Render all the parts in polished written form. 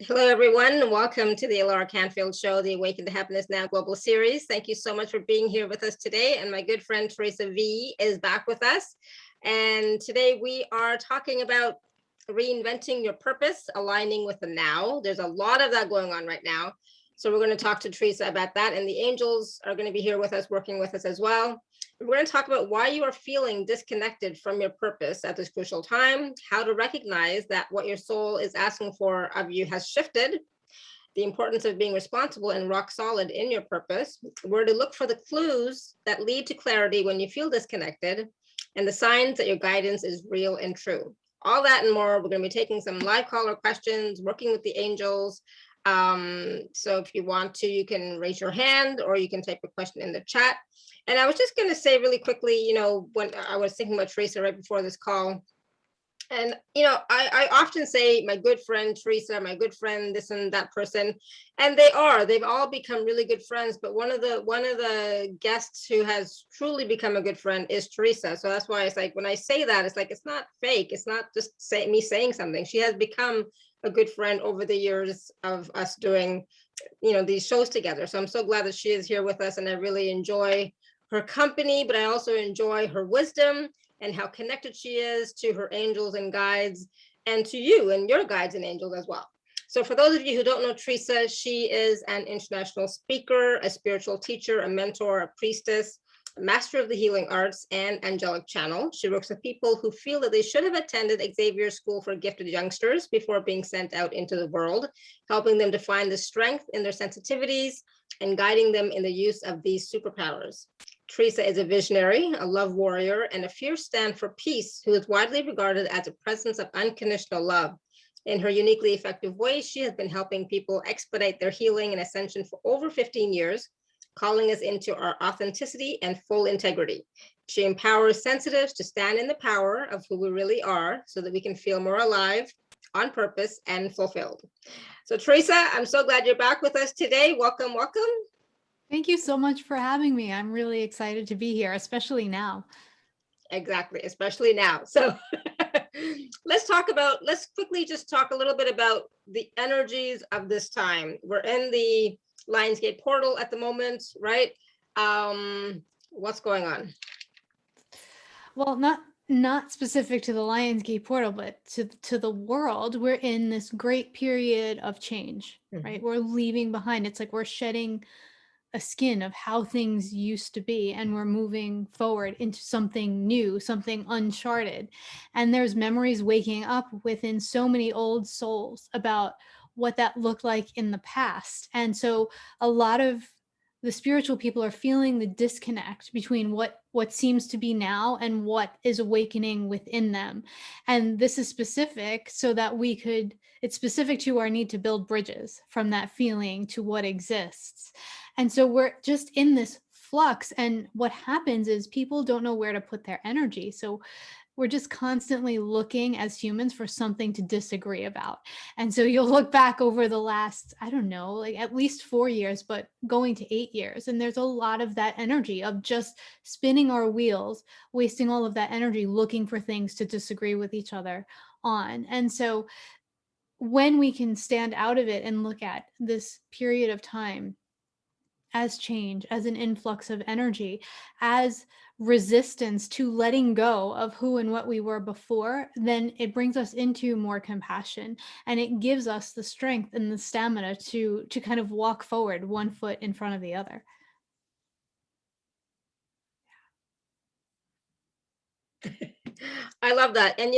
Hello, everyone, and welcome to the Canfield Show, the Awaken to Happiness Now Global Series. Thank you so much for being here with us today. And my good friend Theresa Vee is back with us. And today we are talking about reinventing your purpose, aligning with the now. There's a lot of that going on right now. So we're going to talk to Theresa about that. And the angels are going to be here with us, working with us as well. We're going to talk about why you are feeling disconnected from your purpose at this crucial time, how to recognize that what your soul is asking for of you has shifted, the importance of being responsible and rock solid in your purpose, where to look for the clues that lead to clarity when you feel disconnected, and the signs that your guidance is real and true. All that and more. We're going to be taking some live caller questions, working with the angels. So if you want to, you can raise your hand or you can type a question in the chat. And I was just going to say really quickly, when I was thinking about Theresa right before this call, and, I often say my good friend Theresa, my good friend, this and that person, and they've all become really good friends. But one of the guests who has truly become a good friend is Theresa. So that's why it's like, when I say that, it's like, it's not fake. It's not just me saying something. She has become a good friend over the years of us doing, these shows together. So I'm so glad that she is here with us, and I really enjoy her company, but I also enjoy her wisdom and how connected she is to her angels and guides, and to you and your guides and angels as well. So for those of you who don't know Theresa, she is an international speaker, a spiritual teacher, a mentor, a priestess, a master of the healing arts, and angelic channel. She works with people who feel that they should have attended Xavier's School for Gifted Youngsters before being sent out into the world, helping them to find the strength in their sensitivities and guiding them in the use of these superpowers. Theresa is a visionary, a love warrior, and a fierce stand for peace, who is widely regarded as a presence of unconditional love. In her uniquely effective way, she has been helping people expedite their healing and ascension for over 15 years, calling us into our authenticity and full integrity. She empowers sensitives to stand in the power of who we really are so that we can feel more alive, on purpose, and fulfilled. So Theresa, I'm so glad you're back with us today. Welcome, welcome. Thank you so much for having me. I'm really excited to be here, especially now. Exactly, especially now. So let's quickly just talk a little bit about the energies of this time. We're in the Lionsgate portal at the moment, right? What's going on? Well, not specific to the Lionsgate portal, but to the world. We're in this great period of change, right? We're leaving behind. It's like we're shedding a skin of how things used to be, and we're moving forward into something new, something uncharted. And there's memories waking up within so many old souls about what that looked like in the past. And so a lot of the spiritual people are feeling the disconnect between what seems to be now and what is awakening within them. And this is specific so that it's specific to our need to build bridges from that feeling to what exists. And so we're just in this flux, and what happens is people don't know where to put their energy. So we're just constantly looking as humans for something to disagree about. And so you'll look back over the last, I don't know, like at least 4 years, but going to 8 years. And there's a lot of that energy of just spinning our wheels, wasting all of that energy looking for things to disagree with each other on. And so when we can stand out of it and look at this period of time as change, as an influx of energy, as resistance to letting go of who and what we were before, then it brings us into more compassion, and it gives us the strength and the stamina to kind of walk forward one foot in front of the other. I love that. And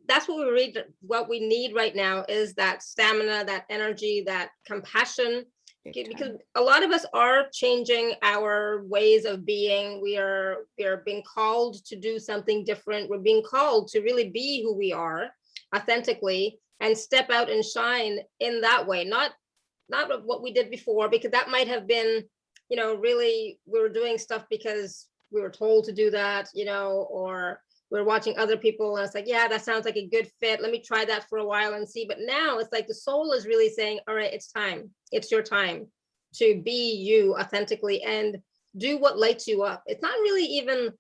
that's what we need right now is that stamina, that energy, that compassion. Because a lot of us are changing our ways of being. We are being called to do something different. We're being called to really be who we are authentically and step out and shine in that way. Not what we did before, because that might have been, really we were doing stuff because we were told to do that, or we're watching other people and it's like, yeah, that sounds like a good fit. Let me try that for a while and see. But now it's like the soul is really saying, all right, it's time. It's your time to be you authentically and do what lights you up. It's not really even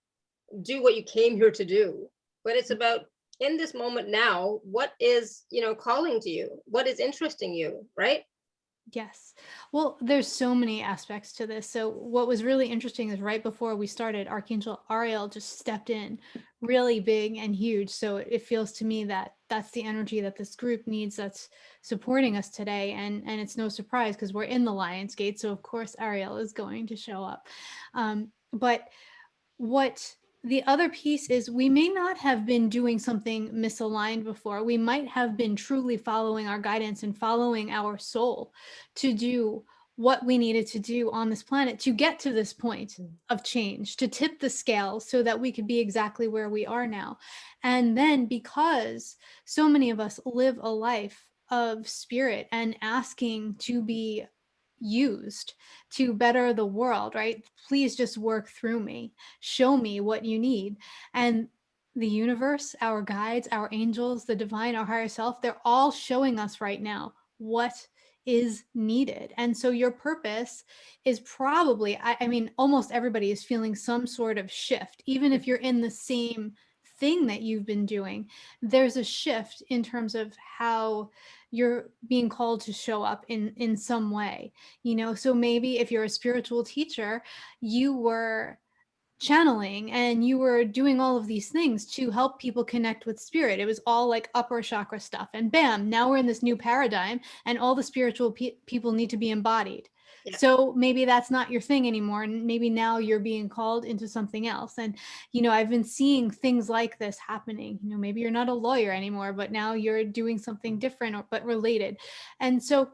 do what you came here to do, but it's about in this moment now, what is, calling to you? What is interesting you, right? Yes. Well, there's so many aspects to this. So what was really interesting is right before we started, Archangel Ariel just stepped in really big and huge. So it feels to me that that's the energy that this group needs that's supporting us today. And it's no surprise because we're in the Lion's Gate. So of course Ariel is going to show up. But what the other piece is, we may not have been doing something misaligned before. We might have been truly following our guidance and following our soul to do what we needed to do on this planet to get to this point of change, to tip the scale so that we could be exactly where we are now. And then because so many of us live a life of spirit and asking to be used to better the world, right? Please just work through me. Show me what you need. And the universe, our guides, our angels, the divine, our higher self, they're all showing us right now what is needed. And so your purpose is probably, I mean, almost everybody is feeling some sort of shift, even if you're in the same thing that you've been doing. There's a shift in terms of how you're being called to show up in some way, so maybe if you're a spiritual teacher, you were channeling and you were doing all of these things to help people connect with spirit. It was all like upper chakra stuff, and bam, now we're in this new paradigm and all the spiritual people need to be embodied. Yeah. So maybe that's not your thing anymore, and maybe now you're being called into something else. And I've been seeing things like this happening. Maybe you're not a lawyer anymore, but now you're doing something different but related. And so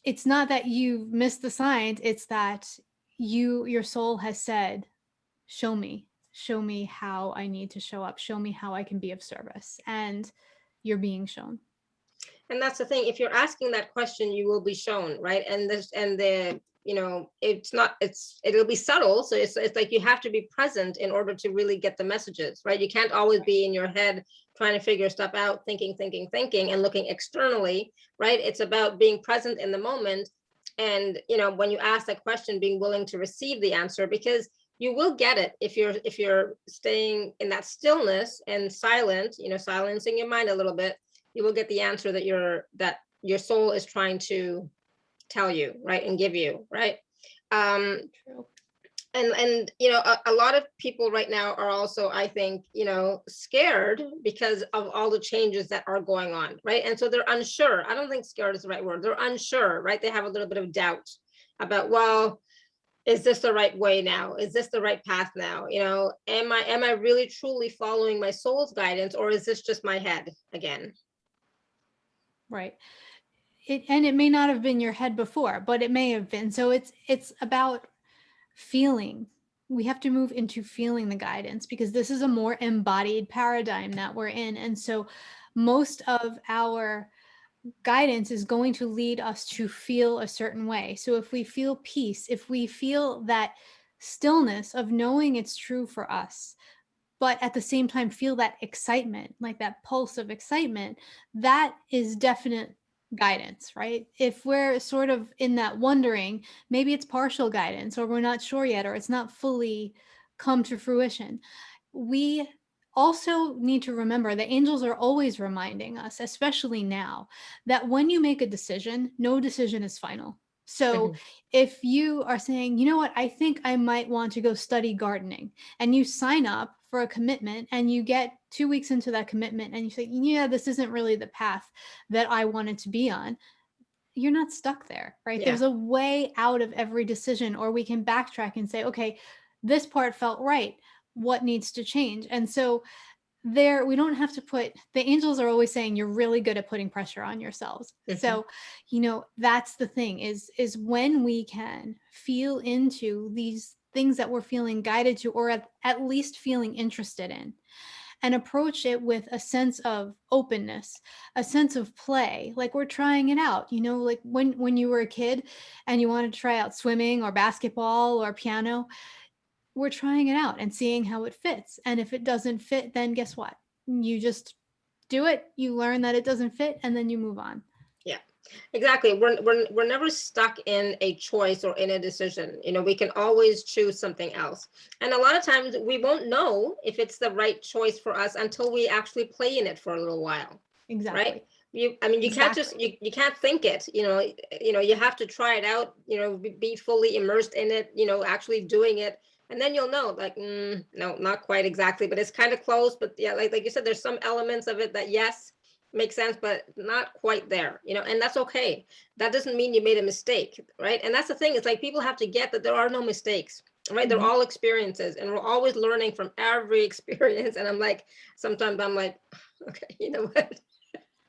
it's not that you've missed the signs, it's that your soul has said, show me how I need to show up, show me how I can be of service, and you're being shown. And that's the thing, if you're asking that question, you will be shown, right? And it'll be subtle, so it's like you have to be present in order to really get the messages, right? You can't always be in your head trying to figure stuff out, thinking and looking externally, right? It's about being present in the moment. And when you ask that question, being willing to receive the answer, because you will get it if you're staying in that stillness and silent, silencing your mind a little bit. You will get the answer that your soul is trying to tell you, right, and give you, right? True. And a lot of people right now are also, I think, scared because of all the changes that are going on, right? And so they're unsure. I don't think scared is the right word. They're unsure, right? They have a little bit of doubt about, well, is this the right way now? Is this the right path now? Am I really truly following my soul's guidance, or is this just my head again? Right. It may not have been your head before, but it may have been. So it's about feeling. We have to move into feeling the guidance, because this is a more embodied paradigm that we're in. And so most of our guidance is going to lead us to feel a certain way. So if we feel peace, if we feel that stillness of knowing it's true for us, but at the same time feel that excitement, like that pulse of excitement, that is definite guidance, right? If we're sort of in that wondering, maybe it's partial guidance, or we're not sure yet, or it's not fully come to fruition. We also need to remember the angels are always reminding us, especially now, that when you make a decision, no decision is final. So if you are saying, you know what, I think I might want to go study gardening, and you sign up for a commitment and you get 2 weeks into that commitment and you say, yeah, this isn't really the path that I wanted to be on, you're not stuck there, right? Yeah. There's a way out of every decision, or we can backtrack and say, okay, this part felt right. What needs to change? And so we don't have to the angels are always saying you're really good at putting pressure on yourselves. So that's the thing, is when we can feel into these things that we're feeling guided to, or at least feeling interested in, and approach it with a sense of openness, a sense of play, like we're trying it out. Like when you were a kid and you wanted to try out swimming or basketball or piano, we're trying it out and seeing how it fits. And if it doesn't fit, then guess what? You just do it, you learn that it doesn't fit, and then you move on. Yeah. Exactly. We're never stuck in a choice or in a decision. We can always choose something else. And a lot of times we won't know if it's the right choice for us until we actually play in it for a little while. Exactly. Right? You can't just, you can't think it, you have to try it out, be fully immersed in it, actually doing it. And then you'll know, like, no, not quite exactly, but it's kind of close. But yeah, like you said, there's some elements of it that, yes, makes sense, but not quite there, and that's okay. That doesn't mean you made a mistake, right? And that's the thing. It's like people have to get that there are no mistakes, right? They're all experiences, and we're always learning from every experience. And I'm like, sometimes I'm like, okay, you know what?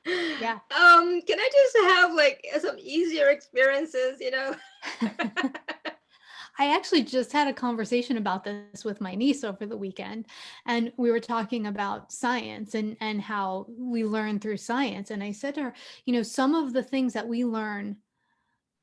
Yeah. Can I just have like some easier experiences, I actually just had a conversation about this with my niece over the weekend, and we were talking about science and how we learn through science. And I said to her, some of the things that we learn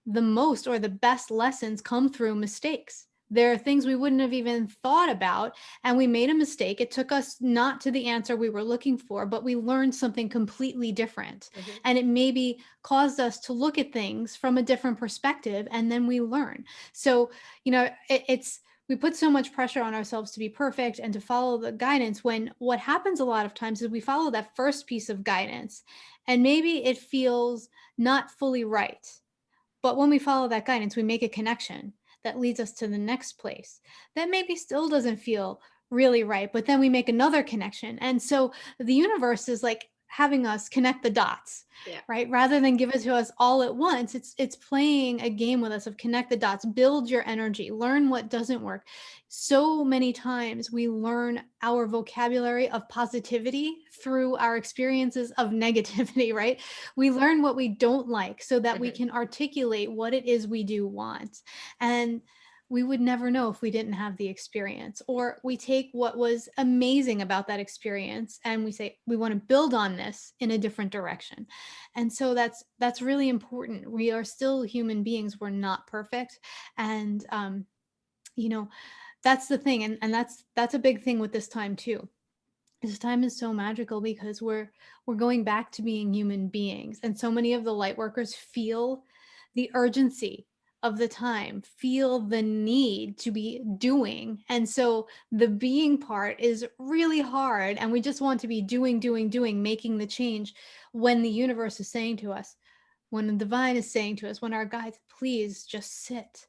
the most or the best lessons come through mistakes. There are things we wouldn't have even thought about, and we made a mistake. It took us not to the answer we were looking for, but we learned something completely different. And it maybe caused us to look at things from a different perspective, and then we learn. So, we put so much pressure on ourselves to be perfect and to follow the guidance, when what happens a lot of times is we follow that first piece of guidance, and maybe it feels not fully right. But when we follow that guidance, we make a connection that leads us to the next place that maybe still doesn't feel really right, but then we make another connection. And so the universe is like having us connect the dots, right? Rather than give it to us all at once, it's playing a game with us of connect the dots, build your energy, learn what doesn't work. So many times we learn our vocabulary of positivity through our experiences of negativity, right? We learn what we don't like so that we can articulate what it is we do want. And we would never know if we didn't have the experience. Or we take what was amazing about that experience and we say, we want to build on this in a different direction. And so that's really important. We are still human beings. We're not perfect. And, that's the thing. And that's a big thing with this time too. This time is so magical because we're going back to being human beings. And so many of the light workers feel the urgency of the time, feel the need to be doing. And so the being part is really hard. And we just want to be doing, making the change, when the universe is saying to us, when the divine is saying to us, when our guides, please just sit.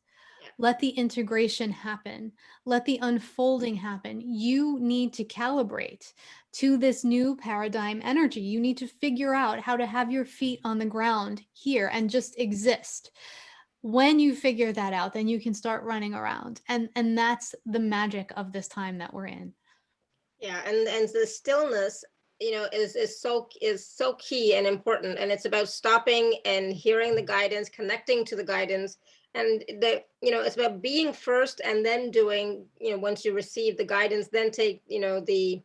Let the integration happen. Let the unfolding happen. You need to calibrate to this new paradigm energy. You need to figure out how to have your feet on the ground here and just exist. When you figure that out, then you can start running around. And that's the magic of this time that we're in. Yeah, and the stillness, is so key and important. And it's about stopping and hearing the guidance, connecting to the guidance. And it's about being first and then doing, once you receive the guidance, then take, the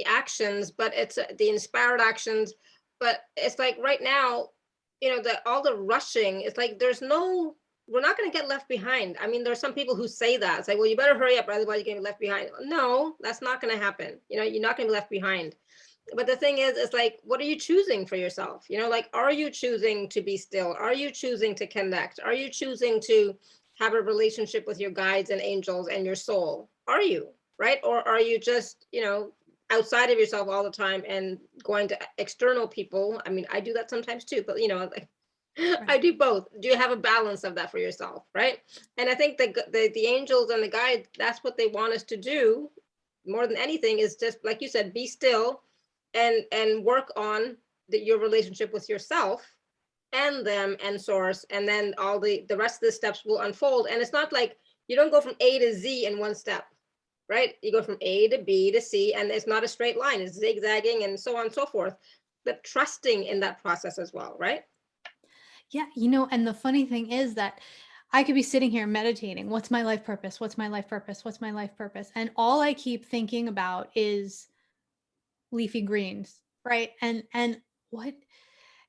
actions, but it's the inspired actions. But it's like right now, all the rushing, it's like we're not going to get left behind. I mean, there's some people who say that. It's like, well, you better hurry up, otherwise you're going to be left behind. No, that's not going to happen. You're not going to be left behind. But the thing is, it's like, what are you choosing for yourself? Like, are you choosing to be still? Are you choosing to connect? Are you choosing to have a relationship with your guides and angels and your soul? Are you, right? Or are you just, outside of yourself all the time and going to external people? I mean, I do that sometimes too, but like, I do both. Do you have a balance of that for yourself, right? And I think the angels and the guides, that's what they want us to do more than anything, is just, like you said, be still and work on your relationship with yourself and them and source, and then all the rest of the steps will unfold. And it's not like you don't go from A to Z in one step, right? You go from A to B to C, and it's not a straight line. It's zigzagging and so on and so forth, but trusting in that process as well, right? Yeah, and the funny thing is that I could be sitting here meditating. What's my life purpose? What's my life purpose? What's my life purpose? And all I keep thinking about is leafy greens, right? And what,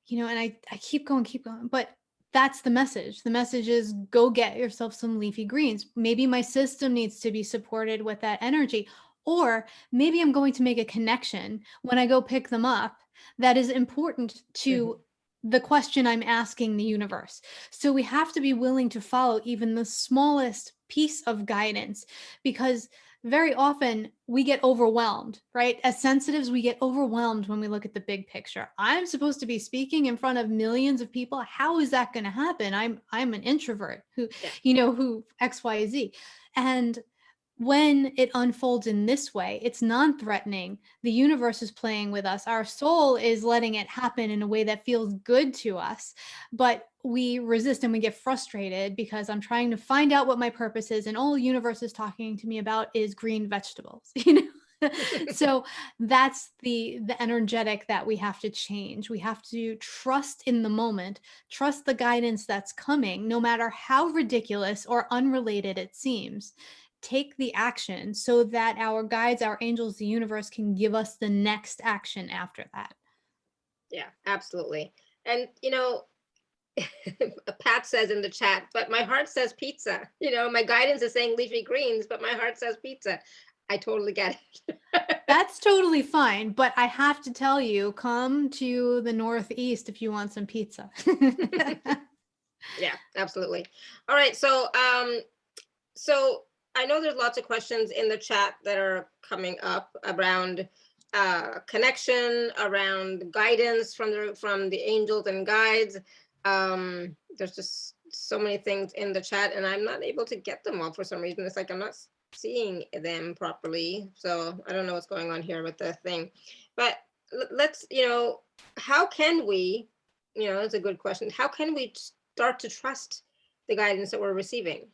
and I keep going, but that's the message. The message is go get yourself some leafy greens. Maybe my system needs to be supported with that energy, or maybe I'm going to make a connection when I go pick them up that is important to the question I'm asking the universe. So we have to be willing to follow even the smallest piece of guidance, because very often we get overwhelmed, right? As sensitives, we get overwhelmed when we look at the big picture. I'm supposed to be speaking in front of millions of people. How is that going to happen? I'm an introvert who, who XYZ. And when it unfolds in this way, it's non-threatening. The universe is playing with us. Our soul is letting it happen in a way that feels good to us, but we resist and we get frustrated because I'm trying to find out what my purpose is, and all the universe is talking to me about is green vegetables, So that's the energetic that we have to change. We have to trust in the moment, trust the guidance that's coming, no matter how ridiculous or unrelated it seems. Take the action so that our guides, our angels, the universe can give us the next action after that. Yeah, absolutely. And, Pat says in the chat, but my heart says pizza. My guidance is saying leafy greens, but my heart says pizza. I totally get it. That's totally fine. But I have to tell you, come to the Northeast if you want some pizza. Yeah, absolutely. All right. So I know there's lots of questions in the chat that are coming up around connection, around guidance from the angels and guides. There's just so many things in the chat, and I'm not able to get them all for some reason. It's like I'm not seeing them properly, so I don't know what's going on here with the thing. But let's, how can we, it's a good question. How can we start to trust the guidance that we're receiving?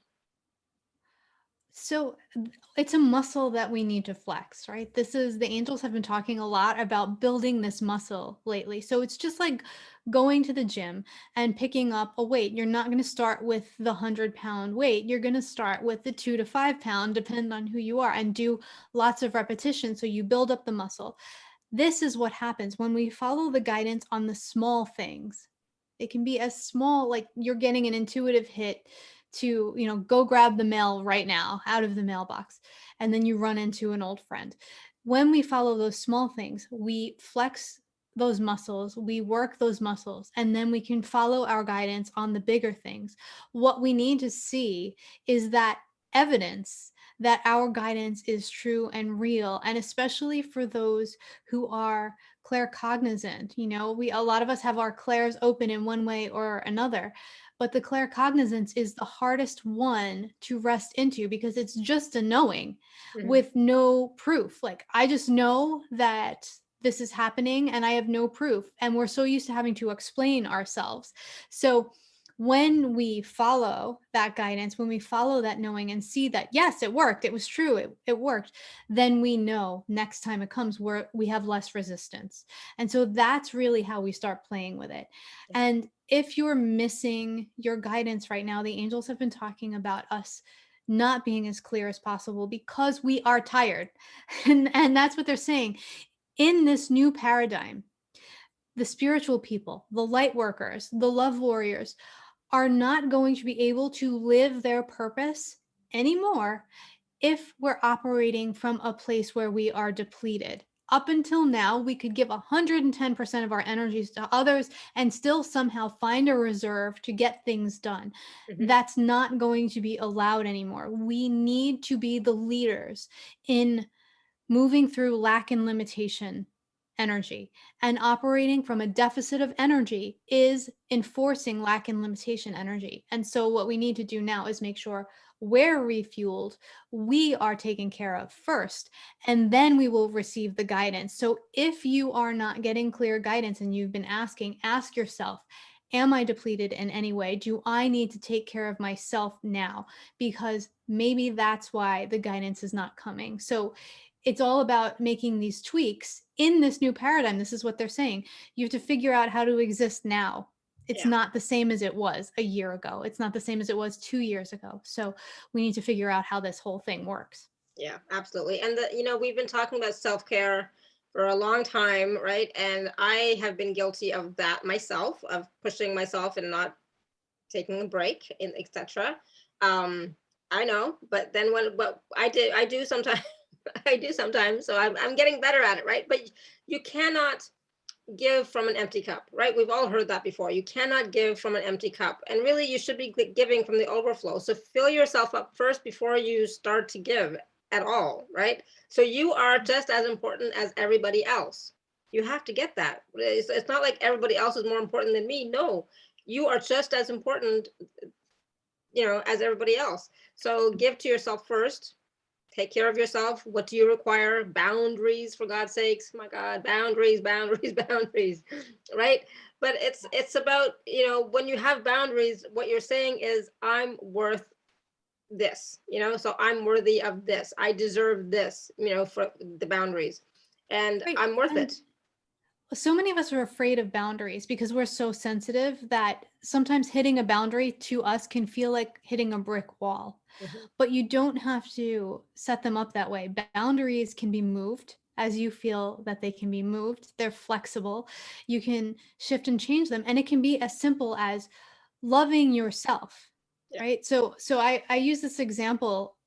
So it's a muscle that we need to flex, right? The angels have been talking a lot about building this muscle lately. So it's just like going to the gym and picking up a weight. You're not going to start with the 100-pound weight. You're going to start with the 2 to 5 pound, depending on who you are, and do lots of repetitions. So you build up the muscle. This is what happens when we follow the guidance on the small things. It can be as small, like you're getting an intuitive hit to, go grab the mail right now out of the mailbox, and then you run into an old friend. When we follow those small things, we flex those muscles, we work those muscles, and then we can follow our guidance on the bigger things. What we need to see is that evidence that our guidance is true and real, and especially for those who are claircognizant. A lot of us have our clairs open in one way or another, but the claircognizance is the hardest one to rest into because it's just a knowing with no proof. Like, I just know that this is happening and I have no proof. And we're so used to having to explain ourselves. So when we follow that guidance, when we follow that knowing and see that, yes, it worked, it was true, it worked, then we know next time it comes where we have less resistance. And so that's really how we start playing with it. And if you're missing your guidance right now, the angels have been talking about us not being as clear as possible because we are tired. And that's what they're saying. In this new paradigm, the spiritual people, the light workers, the love warriors are not going to be able to live their purpose anymore if we're operating from a place where we are depleted. Up until now, we could give 110% of our energies to others and still somehow find a reserve to get things done. That's not going to be allowed anymore. We need to be the leaders in moving through lack and limitation energy, and operating from a deficit of energy is enforcing lack and limitation energy. And so what we need to do now is make sure we're refueled, we are taken care of first, and then we will receive the guidance. So if you are not getting clear guidance and you've been asking, ask yourself, am I depleted in any way? Do I need to take care of myself now? Because maybe that's why the guidance is not coming. So it's all about making these tweaks in this new paradigm. This is what they're saying. You have to figure out how to exist now. It's not the same as it was a year ago. It's not the same as it was 2 years ago. So we need to figure out how this whole thing works. Yeah, absolutely. And we've been talking about self-care for a long time, right? And I have been guilty of that myself, of pushing myself and not taking a break, and etc. I know, but then what I do sometimes, I do sometimes. So I'm getting better at it, right? But you cannot give from an empty cup, right? We've all heard that before. You cannot give from an empty cup. And really, you should be giving from the overflow. So fill yourself up first before you start to give at all, right? So you are just as important as everybody else. You have to get that. It's not like everybody else is more important than me. No, you are just as important, as everybody else. So give to yourself first. Take care of yourself. What do you require? Boundaries, for God's sakes. My God, boundaries, boundaries, boundaries, right? But it's about, when you have boundaries, what you're saying is, I'm worth this, so I'm worthy of this. I deserve this, for the boundaries, and Right. I'm worth And it. so many of us are afraid of boundaries because we're so sensitive that sometimes hitting a boundary to us can feel like hitting a brick wall. Mhm. But you don't have to set them up that way. Boundaries can be moved as you feel that they can be moved. They're flexible. You can shift and change them. And it can be as simple as loving yourself, Yeah. right? So I use this example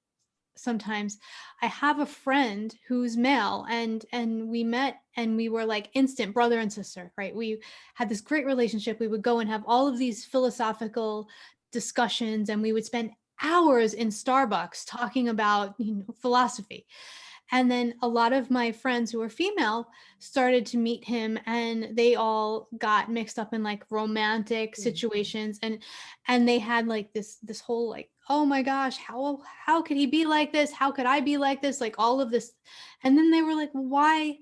sometimes. I have a friend who's male, and we met and we were like instant brother and sister, right? We had this great relationship. We would go and have all of these philosophical discussions, and we would spend hours in Starbucks talking about, philosophy. And then a lot of my friends who were female started to meet him, and they all got mixed up in like romantic Mhm. situations, and they had like this whole like, oh my gosh, how could he be like this? How could I be like this? Like all of this. And then they were like, why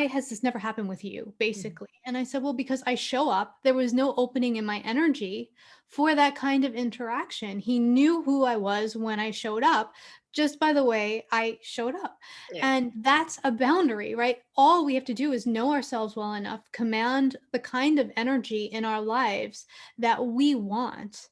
has this never happened with you, Mhm. basically? And I said, well, because I show up. There was no opening in my energy for that kind of interaction. He knew who I was when I showed up, just by the way I showed up. Yeah. And that's a boundary, right? All we have to do is know ourselves well enough, command the kind of energy in our lives that we want,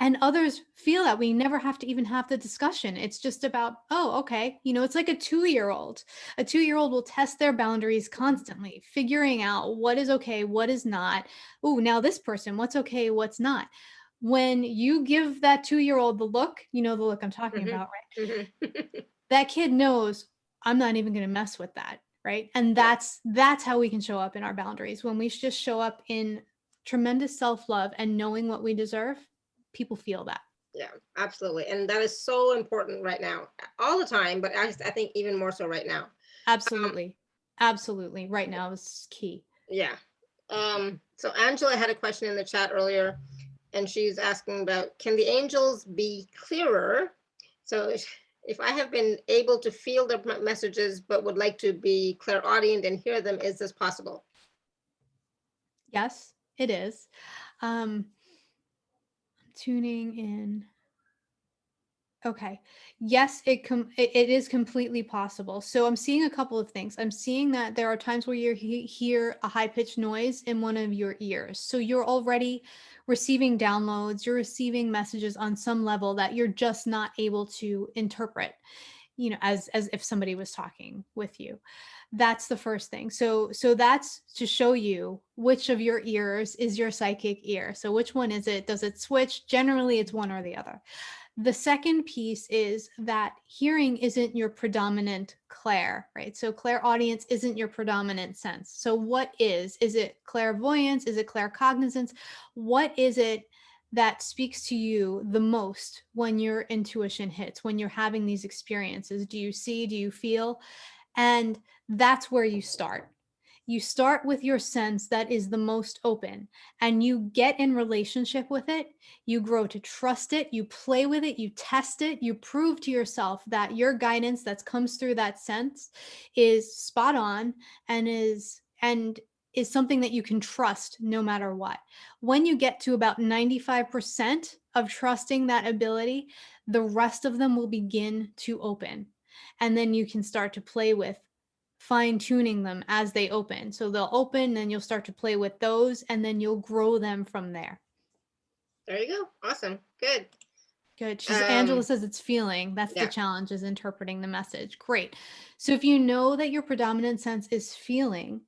and others feel that. We never have to even have the discussion. It's just about, oh, okay. It's like a 2-year-old. A 2-year-old will test their boundaries constantly, figuring out what is okay, what is not. Oh, now this person, what's okay, what's not. When you give that 2-year-old the look, the look I'm talking Mhm. about, right? Mhm. That kid knows, I'm not even going to mess with that, right? And Yeah. that's how we can show up in our boundaries. When we just show up in tremendous self-love and knowing what we deserve, people feel that. Yeah, absolutely. And that is so important right now, all the time, but I think even more so right now. Um, Absolutely. Absolutely. Right now is key. yeah. So Angela had a question in the chat earlier, and she's asking about, can the angels be clearer? So if I have been able to feel the messages, but would like to be clairaudient and hear them, is this possible? Yes, it is. Tuning in. Okay. Yes, it is completely possible. So I'm seeing a couple of things. I'm seeing that there are times where you hear a high-pitched noise in one of your ears. So you're already receiving downloads, you're receiving messages on some level that you're just not able to interpret, as if somebody was talking with you. That's the first thing. So that's to show you which of your ears is your psychic ear. So which one is it? Does it switch? Generally, it's one or the other. The second piece is that hearing isn't your predominant clair, right? So clairaudience isn't your predominant sense. So what is it clairvoyance? Is it claircognizance? What is it that speaks to you the most when your intuition hits, when you're having these experiences? Do you see? Do you feel? And that's where you start. You start with your sense that is the most open, and you get in relationship with it. You grow to trust it. You play with it. You test it. You prove to yourself that your guidance that comes through that sense is spot on, and is something that you can trust no matter what. When you get to about 95% of trusting that ability, the rest of them will begin to open. And then you can start to play with fine tuning them as they open. So they'll open, and you'll start to play with those, and then you'll grow them from there. There you go. Awesome. Good. Good. Angela Um, says it's feeling. That's the yeah. challenge, is interpreting the message. Great. So if you know that your predominant sense is feeling,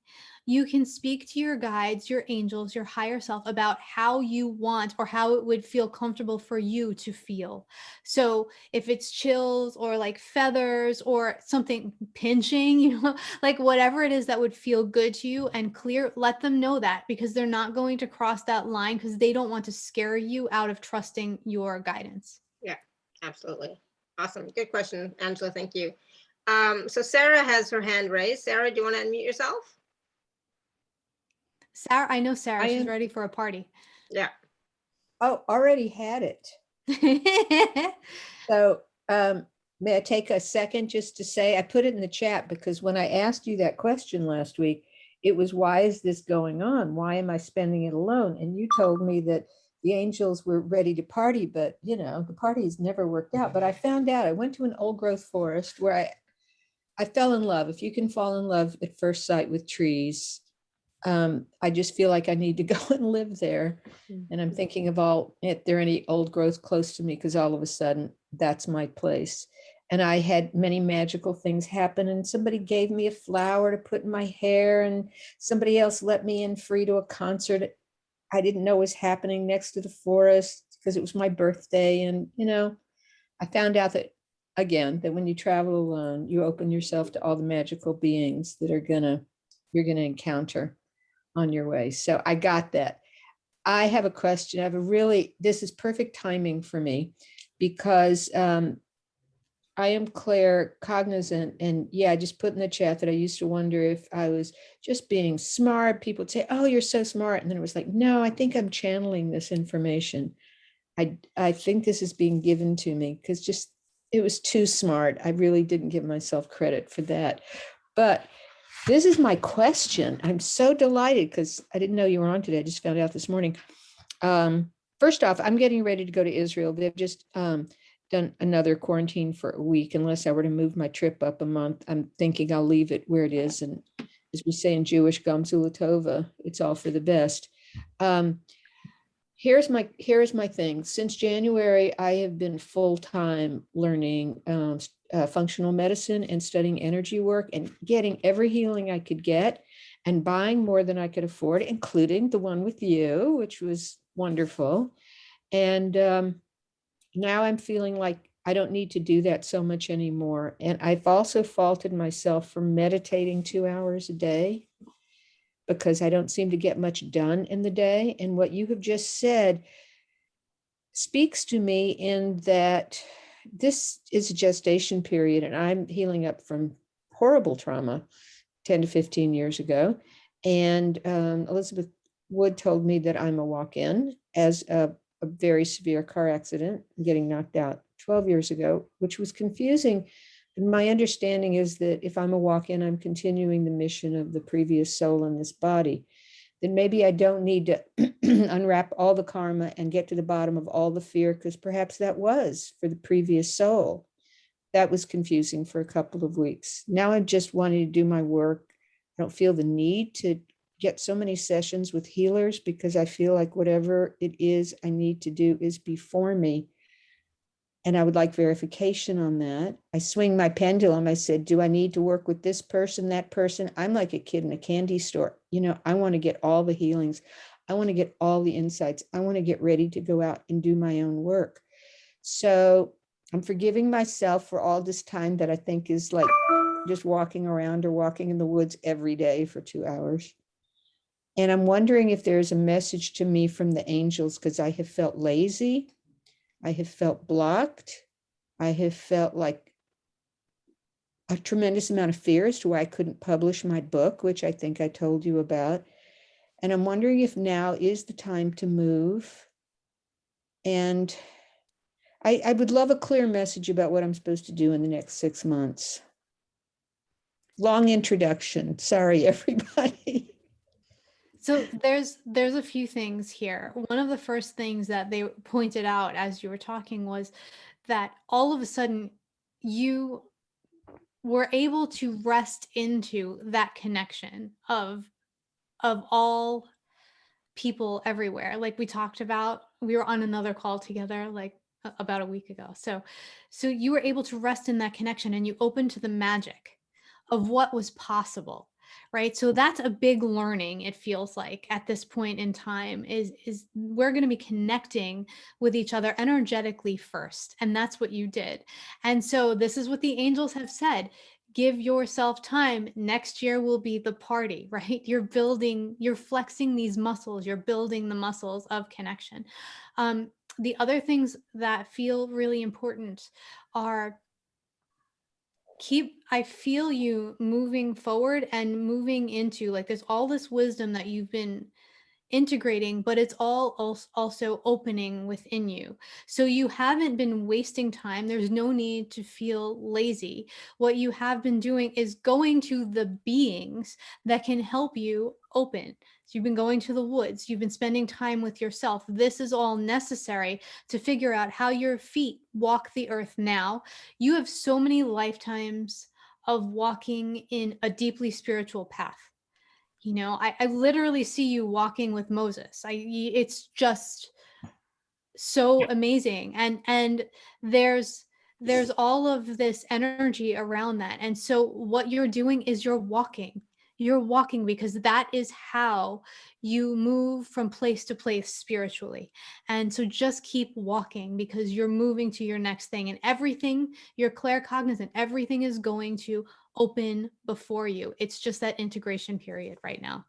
you can speak to your guides, your angels, your higher self about how you want or how it would feel comfortable for you to feel. So if it's chills or like feathers or something pinching, like whatever it is that would feel good to you and clear, let them know that, because they're not going to cross that line, because they don't want to scare you out of trusting your guidance. Yeah, absolutely. Awesome. Good question, Angela. Thank you. So Sarah has her hand raised. Sarah, do you want to unmute yourself? Sarah, I know Sarah, she's ready for a party. Yeah. Oh, already had it. So may I take a second just to say, I put it in the chat because when I asked you that question last week, it was, why is this going on? Why am I spending it alone? And you told me that the angels were ready to party, but the parties never worked out. But I found out, I went to an old growth forest where I fell in love. If you can fall in love at first sight with trees, I just feel like I need to go and live there. And I'm thinking of if there are any old growth close to me, because all of a sudden that's my place. And I had many magical things happen, and somebody gave me a flower to put in my hair, and somebody else let me in free to a concert I didn't know was happening next to the forest because it was my birthday. And, I found out that, again, that when you travel alone, you open yourself to all the magical beings that you're gonna encounter on your way. So I got that. I have a question. This is perfect timing for me, because I am claircognizant, and I just put in the chat that I used to wonder if I was just being smart. People would say, "Oh, you're so smart." And then it was like, no, I think I'm channeling this information. I think this is being given to me because it was too smart. I really didn't give myself credit for that. But this is my question. I'm so delighted because I didn't know you were on today. I just found out this morning. First off, I'm getting ready to go to Israel. They've just done another quarantine for a week. Unless I were to move my trip up a month, I'm thinking I'll leave it where it is. And as we say in Jewish, Gamzu Latova, it's all for the best. Here's my thing. Since January, I have been full-time learning functional medicine and studying energy work and getting every healing I could get and buying more than I could afford, including the one with you, which was wonderful. And now I'm feeling like I don't need to do that so much anymore. And I've also faulted myself for meditating 2 hours a day, because I don't seem to get much done in the day. And what you have just said speaks to me in that this is a gestation period, and I'm healing up from horrible trauma 10 to 15 years ago. And Elizabeth Wood told me that I'm a walk-in as a very severe car accident, getting knocked out 12 years ago, which was confusing. And my understanding is that if I'm a walk-in, I'm continuing the mission of the previous soul in this body. Then maybe I don't need to unwrap all the karma and get to the bottom of all the fear, because perhaps that was for the previous soul. That was confusing for a couple of weeks. Now I'm just wanting to do my work. I don't feel the need to get so many sessions with healers, because I feel like whatever it is I need to do is before me. And I would like verification on that. I swing my pendulum. I said, do I need to work with this person, that person? I'm like a kid in a candy store. I want to get all the healings. I want to get all the insights. I want to get ready to go out and do my own work. So I'm forgiving myself for all this time that I think is like just walking around or walking in the woods every day for 2 hours. And I'm wondering if there's a message to me from the angels, because I have felt lazy. I have felt blocked. I have felt like a tremendous amount of fear as to why I couldn't publish my book, which I think I told you about. And I'm wondering if now is the time to move. And I would love a clear message about what I'm supposed to do in the next 6 months. Long introduction. Sorry, everybody. So there's a few things here. One of the first things that they pointed out as you were talking was that all of a sudden you were able to rest into that connection of all people everywhere. Like we talked about, we were on another call together like about a week ago. So you were able to rest in that connection, and you opened to the magic of what was possible. right? So that's a big learning, it feels like, at this point in time, is we're going to be connecting with each other energetically first. And that's what you did. And so this is what the angels have said. Give yourself time. Next year will be the party, right? You're flexing these muscles, you're building the muscles of connection. The other things that feel really important are I feel you moving forward and moving into, like, there's all this wisdom that you've been integrating, but it's all also opening within you. So you haven't been wasting time. There's no need to feel lazy. What you have been doing is going to the beings that can help you open. So you've been going to the woods, you've been spending time with yourself. This is all necessary to figure out how your feet walk the earth now. You have so many lifetimes of walking in a deeply spiritual path. You know, I literally see you walking with Moses. It's just so amazing. And there's all of this energy around that. And so what you're doing is you're walking. You're walking because that is how you move from place to place spiritually. And so just keep walking because you're moving to your next thing, and everything, you're claircognizant, everything is going to open before you. It's just that integration period right now.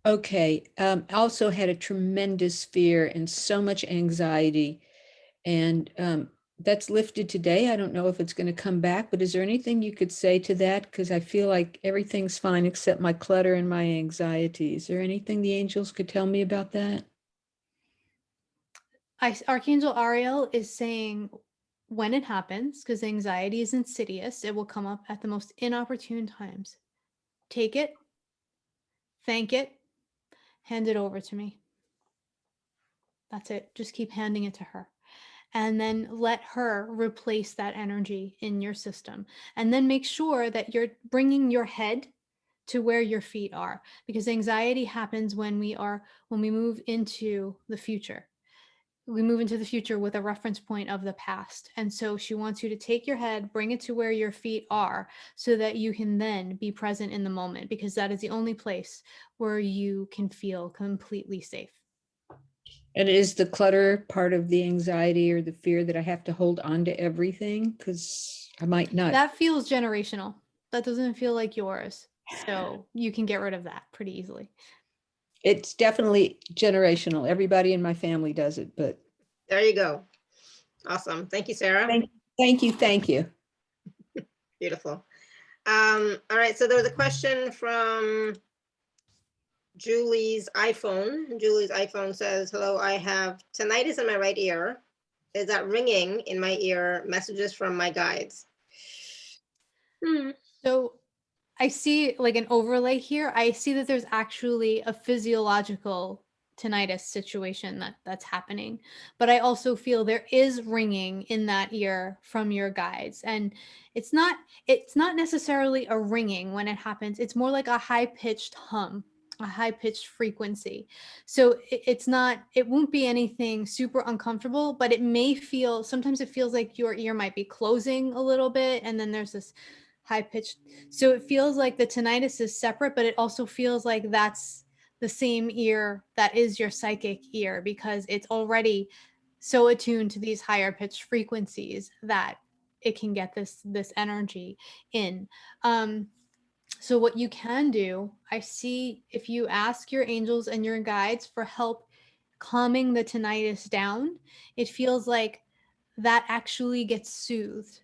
Okay. I also had a tremendous fear and so much anxiety, and that's lifted today. I don't know if it's going to come back, but is there anything you could say to that? Because I feel like everything's fine except my clutter and my anxiety. Is there anything the angels could tell me about that? Archangel Ariel is saying, when it happens, because anxiety is insidious, it will come up at the most inopportune times. Take it, thank it, hand it over to me. That's it. Just keep handing it to her. And then let her replace that energy in your system. And then make sure that you're bringing your head to where your feet are, because anxiety happens when we move into the future. We move into the future with a reference point of the past. And so she wants you to take your head, bring it to where your feet are, so that you can then be present in the moment, because that is the only place where you can feel completely safe. And is the clutter part of the anxiety or the fear that I have to hold on to everything? Because I might not. That feels generational. That doesn't feel like yours. So you can get rid of that pretty easily. It's definitely generational. Everybody in my family does it, but. There you go. Awesome. Thank you, Sarah. Thank you. Thank you. Beautiful. All right. So there was a question from Julie's iPhone. Julie's iPhone says, hello, I have tinnitus in my right ear. Is that ringing in my ear? Messages from my guides. So I see, like, an overlay here. I see that there's actually a physiological tinnitus situation that's happening, but I also feel there is ringing in that ear from your guides. And it's not necessarily a ringing when it happens. It's more like a high-pitched hum, a high-pitched frequency. So it won't be anything super uncomfortable, but sometimes it feels like your ear might be closing a little bit, and then there's this high pitched. So it feels like the tinnitus is separate, but it also feels like that's the same ear that is your psychic ear, because it's already so attuned to these higher pitched frequencies that it can get this energy in. So what you can do, I see, if you ask your angels and your guides for help calming the tinnitus down, it feels like that actually gets soothed.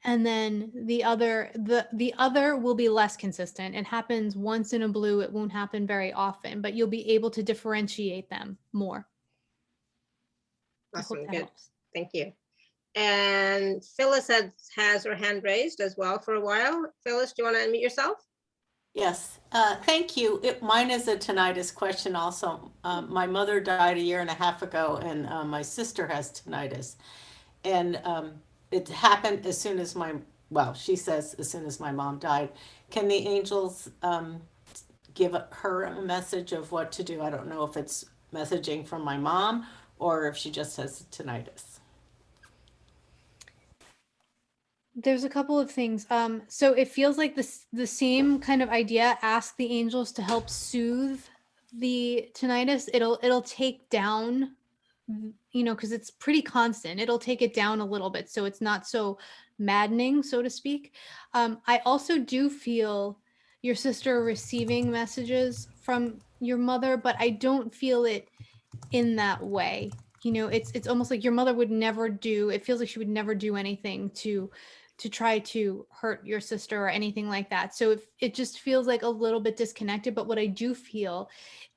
And then the other will be less consistent. It happens once in a blue. It won't happen very often, but you'll be able to differentiate them more. Awesome. Good. Thank you. And Phyllis has her hand raised as well for a while. Phyllis, do you want to unmute yourself? Yes, thank you. Mine is a tinnitus question also. My mother died 1.5 years ago, and my sister has tinnitus. And it happened as soon as she says as soon as my mom died. Can the angels give her a message of what to do? I don't know if it's messaging from my mom or if she just has tinnitus. There's a couple of things. So it feels like the same kind of idea. Ask the angels to help soothe the tinnitus. It'll take down, because it's pretty constant. It'll take it down a little bit, so it's not so maddening, so to speak. I also do feel your sister receiving messages from your mother, but I don't feel it in that way. It's almost like your mother would never do. It feels like she would never do anything to try to hurt your sister or anything like that. So if it just feels like a little bit disconnected, but what I do feel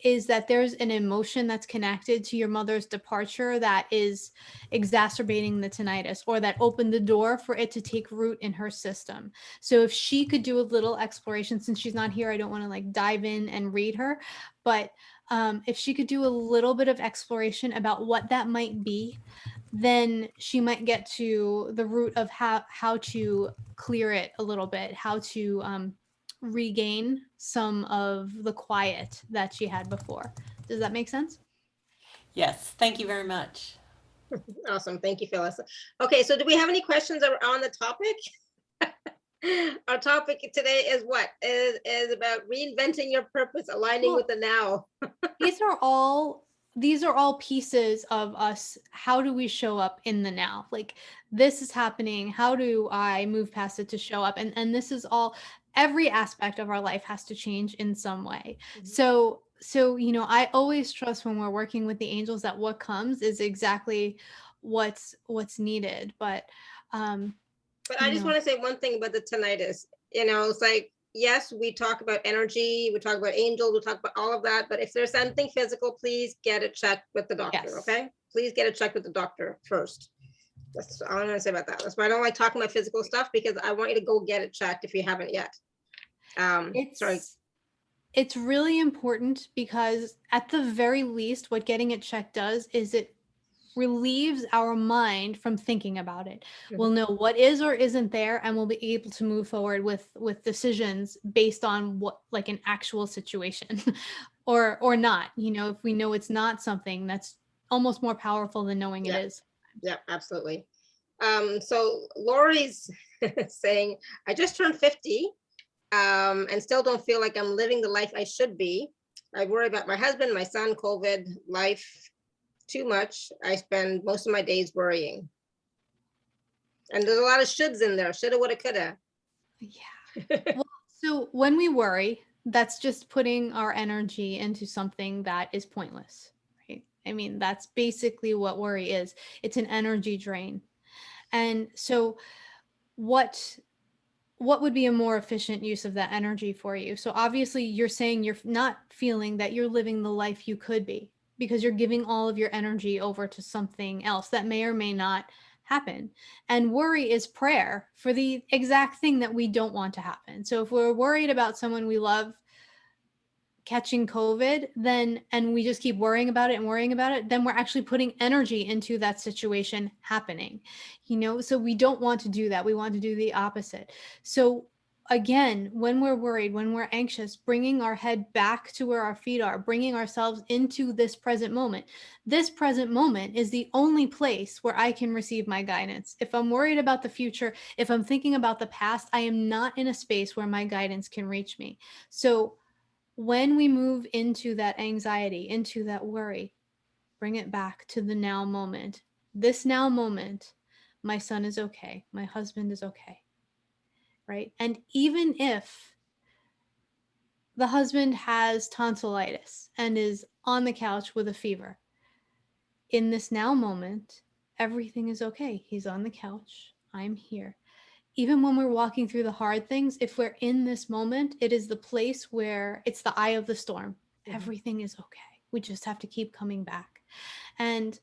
is that there's an emotion that's connected to your mother's departure that is exacerbating the tinnitus, or that opened the door for it to take root in her system. So if she could do a little exploration, since she's not here, I don't want to like dive in and read her, but if she could do a little bit of exploration about what that might be, then she might get to the root of how to clear it a little bit, how to regain some of the quiet that she had before. Does that make sense? Yes, thank you very much. Awesome. Thank you, Phyllis. Okay, so do we have any questions on the topic? Our topic today is what? Is about reinventing your purpose, aligning with the now. These are all pieces of us. How do we show up in the now? Like, this is happening. How do I move past it to show up? And this is all, every aspect of our life has to change in some way. So I always trust when we're working with the angels that what comes is exactly what's needed. But I just want to say one thing about the tinnitus. It's like, yes, we talk about energy, we talk about angels, we talk about all of that, but if there's something physical, please get it checked with the doctor. Yes. Okay, please get it checked with the doctor first. That's all I'm going to say about that. That's why I don't like talking about physical stuff, because I want you to go get it checked if you haven't yet. It's really important, because at the very least, what getting it checked does is it relieves our mind from thinking about it. We'll know what is or isn't there, and we'll be able to move forward with decisions based on what, like, an actual situation or not. If we know it's not something, that's almost more powerful than knowing it is. Yeah, absolutely. So Lori's saying, I just turned 50 and still don't feel like I'm living the life I should be. I worry about my husband, my son, COVID, life too much. I spend most of my days worrying. And there's a lot of shoulds in there. Shoulda, woulda, coulda. Yeah. Well, so when we worry, that's just putting our energy into something that is pointless, right? I mean, that's basically what worry is. It's an energy drain. And so what would be a more efficient use of that energy for you? So obviously you're saying you're not feeling that you're living the life you could be, because you're giving all of your energy over to something else that may or may not happen. And worry is prayer for the exact thing that we don't want to happen. So if we're worried about someone we love catching COVID, and we just keep worrying about it, then we're actually putting energy into that situation happening, so we don't want to do that. We want to do the opposite. So again, when we're worried, when we're anxious, bringing our head back to where our feet are, bringing ourselves into this present moment. This present moment is the only place where I can receive my guidance. If I'm worried about the future, if I'm thinking about the past, I am not in a space where my guidance can reach me. So when we move into that anxiety, into that worry, bring it back to the now moment. This now moment, my son is okay. My husband is okay. Right? And even if the husband has tonsillitis and is on the couch with a fever, in this now moment, everything is okay. He's on the couch. I'm here. Even when we're walking through the hard things, if we're in this moment, it is the place where it's the eye of the storm. Everything is okay. We just have to keep coming back. And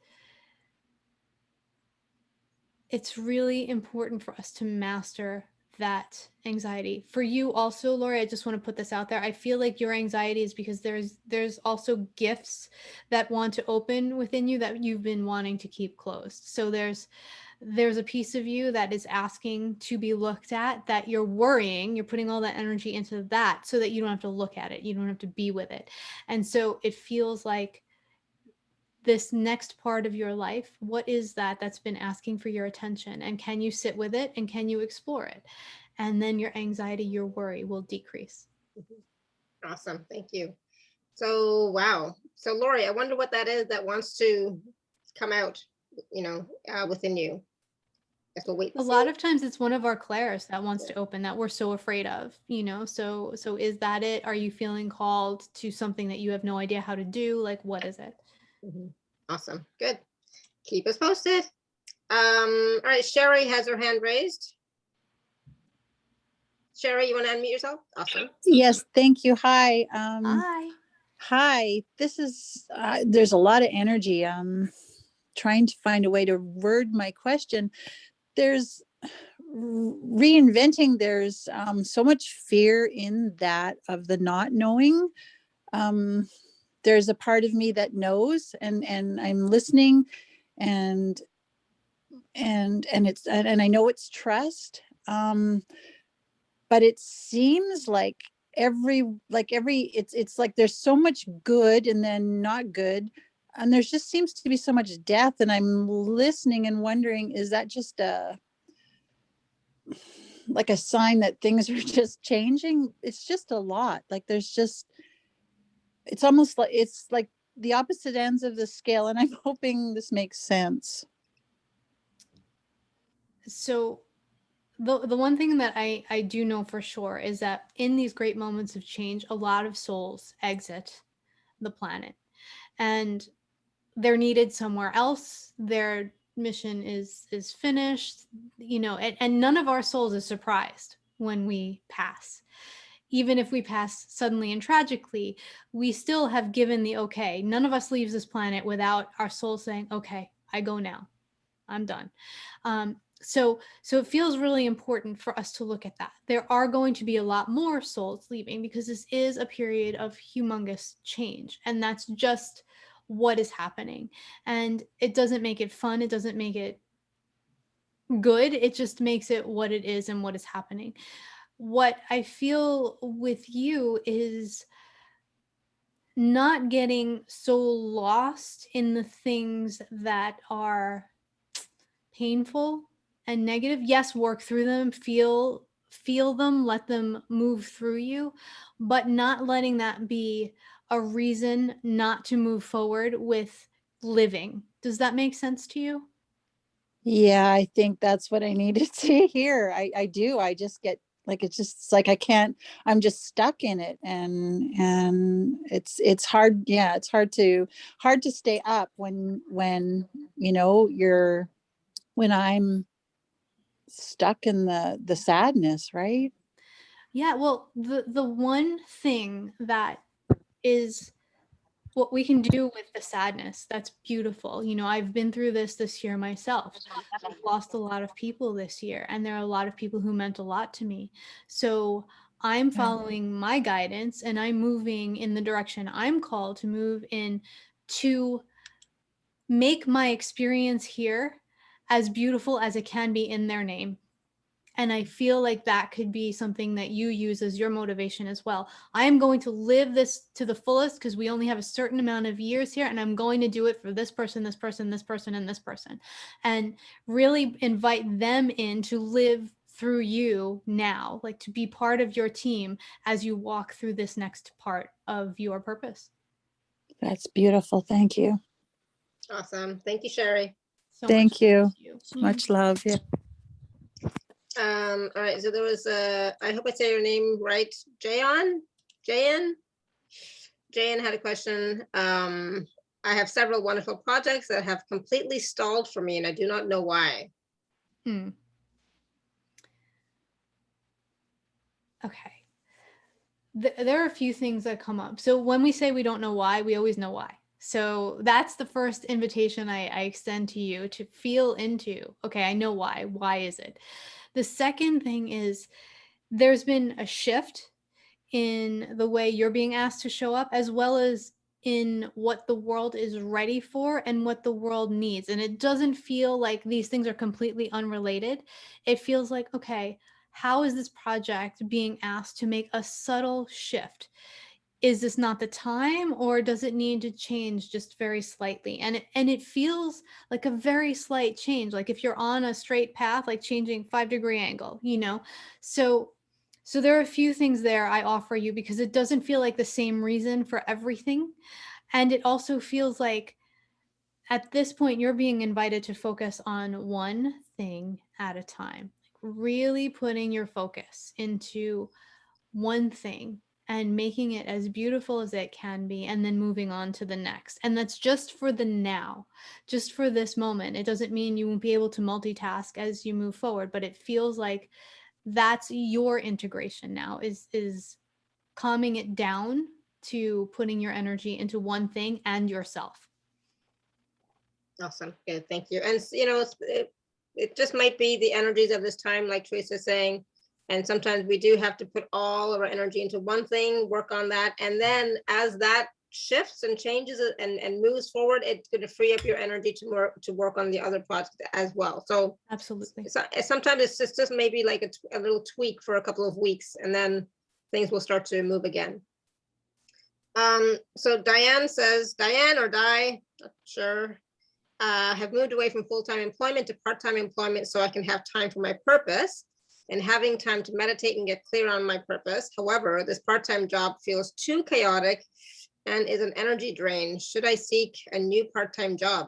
it's really important for us to master that anxiety. For you also, Lori, I just want to put this out there. I feel like your anxiety is because there's also gifts that want to open within you that you've been wanting to keep closed. So there's a piece of you that is asking to be looked at, that you're worrying, you're putting all that energy into that so that you don't have to look at it. You don't have to be with it. And so it feels like this next part of your life, what is that that's been asking for your attention? And can you sit with it and can you explore it? And then your anxiety, your worry will decrease. Awesome. Thank you. So, wow. So Lori, I wonder what that is that wants to come out, within you. Guess we'll wait. A lot of times it's one of our clairs that wants to open that we're so afraid of, so is that it? Are you feeling called to something that you have no idea how to do? Like, what is it? Awesome. Good. Keep us posted. All right. Sherry has her hand raised. Sherry, you want to unmute yourself? Awesome. Yes, thank you. Hi. Hi. Hi. This is, there's a lot of energy. Trying to find a way to word my question. There's reinventing. There's so much fear in that of the not knowing. There's a part of me that knows, and I'm listening, and it's, and I know it's trust. But it seems like it's like there's so much good and then not good, and there just seems to be so much death, and I'm listening and wondering, is that just a sign that things are just changing? It's just a lot. Like there's just, it's almost like it's like the opposite ends of the scale, and I'm hoping this makes sense. So the one thing that I do know for sure is that in these great moments of change, a lot of souls exit the planet and they're needed somewhere else. Their mission is finished, and none of our souls is surprised when we pass. Even if we pass suddenly and tragically, we still have given the okay. None of us leaves this planet without our soul saying, okay, I go now. I'm done. So it feels really important for us to look at that. There are going to be a lot more souls leaving because this is a period of humongous change, and that's just what is happening. And it doesn't make it fun. It doesn't make it good. It just makes it what it is and what is happening. What I feel with you is not getting so lost in the things that are painful and negative. Yes, work through them, feel them, let them move through you, but not letting that be a reason not to move forward with living. Does that make sense to you? Yeah, I think that's what I needed to hear. I do. I just get like, it's like I can't, I'm just stuck in it, and it's hard. Yeah, it's hard to stay up when when I'm stuck in the sadness, right? Yeah, well, the one thing that is what we can do with the sadness, that's beautiful. I've been through this year myself. I've lost a lot of people this year, and there are a lot of people who meant a lot to me. So I'm following my guidance, and I'm moving in the direction I'm called to move in, to make my experience here as beautiful as it can be in their name. And I feel like that could be something that you use as your motivation as well. I am going to live this to the fullest because we only have a certain amount of years here, and I'm going to do it for this person, this person, this person, and this person. And really invite them in to live through you now, like to be part of your team as you walk through this next part of your purpose. That's beautiful. Thank you. Awesome. Thank you, Sherry. So Thank you. Mm-hmm. Much love. Yeah. All right. So there was I hope I say your name right. Jayan had a question. I have several wonderful projects that have completely stalled for me, and I do not know why. Okay. There are a few things that come up. So when we say we don't know why, we always know why. So that's the first invitation I extend to you, to feel into, okay, I know why. Why is it? The second thing is there's been a shift in the way you're being asked to show up, as well as in what the world is ready for and what the world needs. And it doesn't feel like these things are completely unrelated. It feels like, okay, how is this project being asked to make a subtle shift? is this not the time, or does it need to change just very slightly? And it feels like a very slight change, like if you're on a straight path, like changing 5-degree angle, so there are a few things there I offer you, because it doesn't feel like the same reason for everything. And it also feels like at this point you're being invited to focus on one thing at a time, really putting your focus into one thing and making it as beautiful as it can be, and then moving on to the next. And that's just for the now, just for this moment. It doesn't mean you won't be able to multitask as you move forward, but it feels like that's your integration now, is calming it down to putting your energy into one thing and yourself. Awesome. Good. Thank you. And it just might be the energies of this time, like Teresa's saying. And sometimes we do have to put all of our energy into one thing, work on that. And then as that shifts and changes and moves forward, it's going to free up your energy to work on the other projects as well. So Absolutely. Sometimes it's just maybe like a little tweak for a couple of weeks, and then things will start to move again. So Diane says, Diane or Di, not sure, have moved away from full-time employment to part-time employment so I can have time for my purpose and having time to meditate and get clear on my purpose. However, this part-time job feels too chaotic and is an energy drain. Should I seek a new part-time job?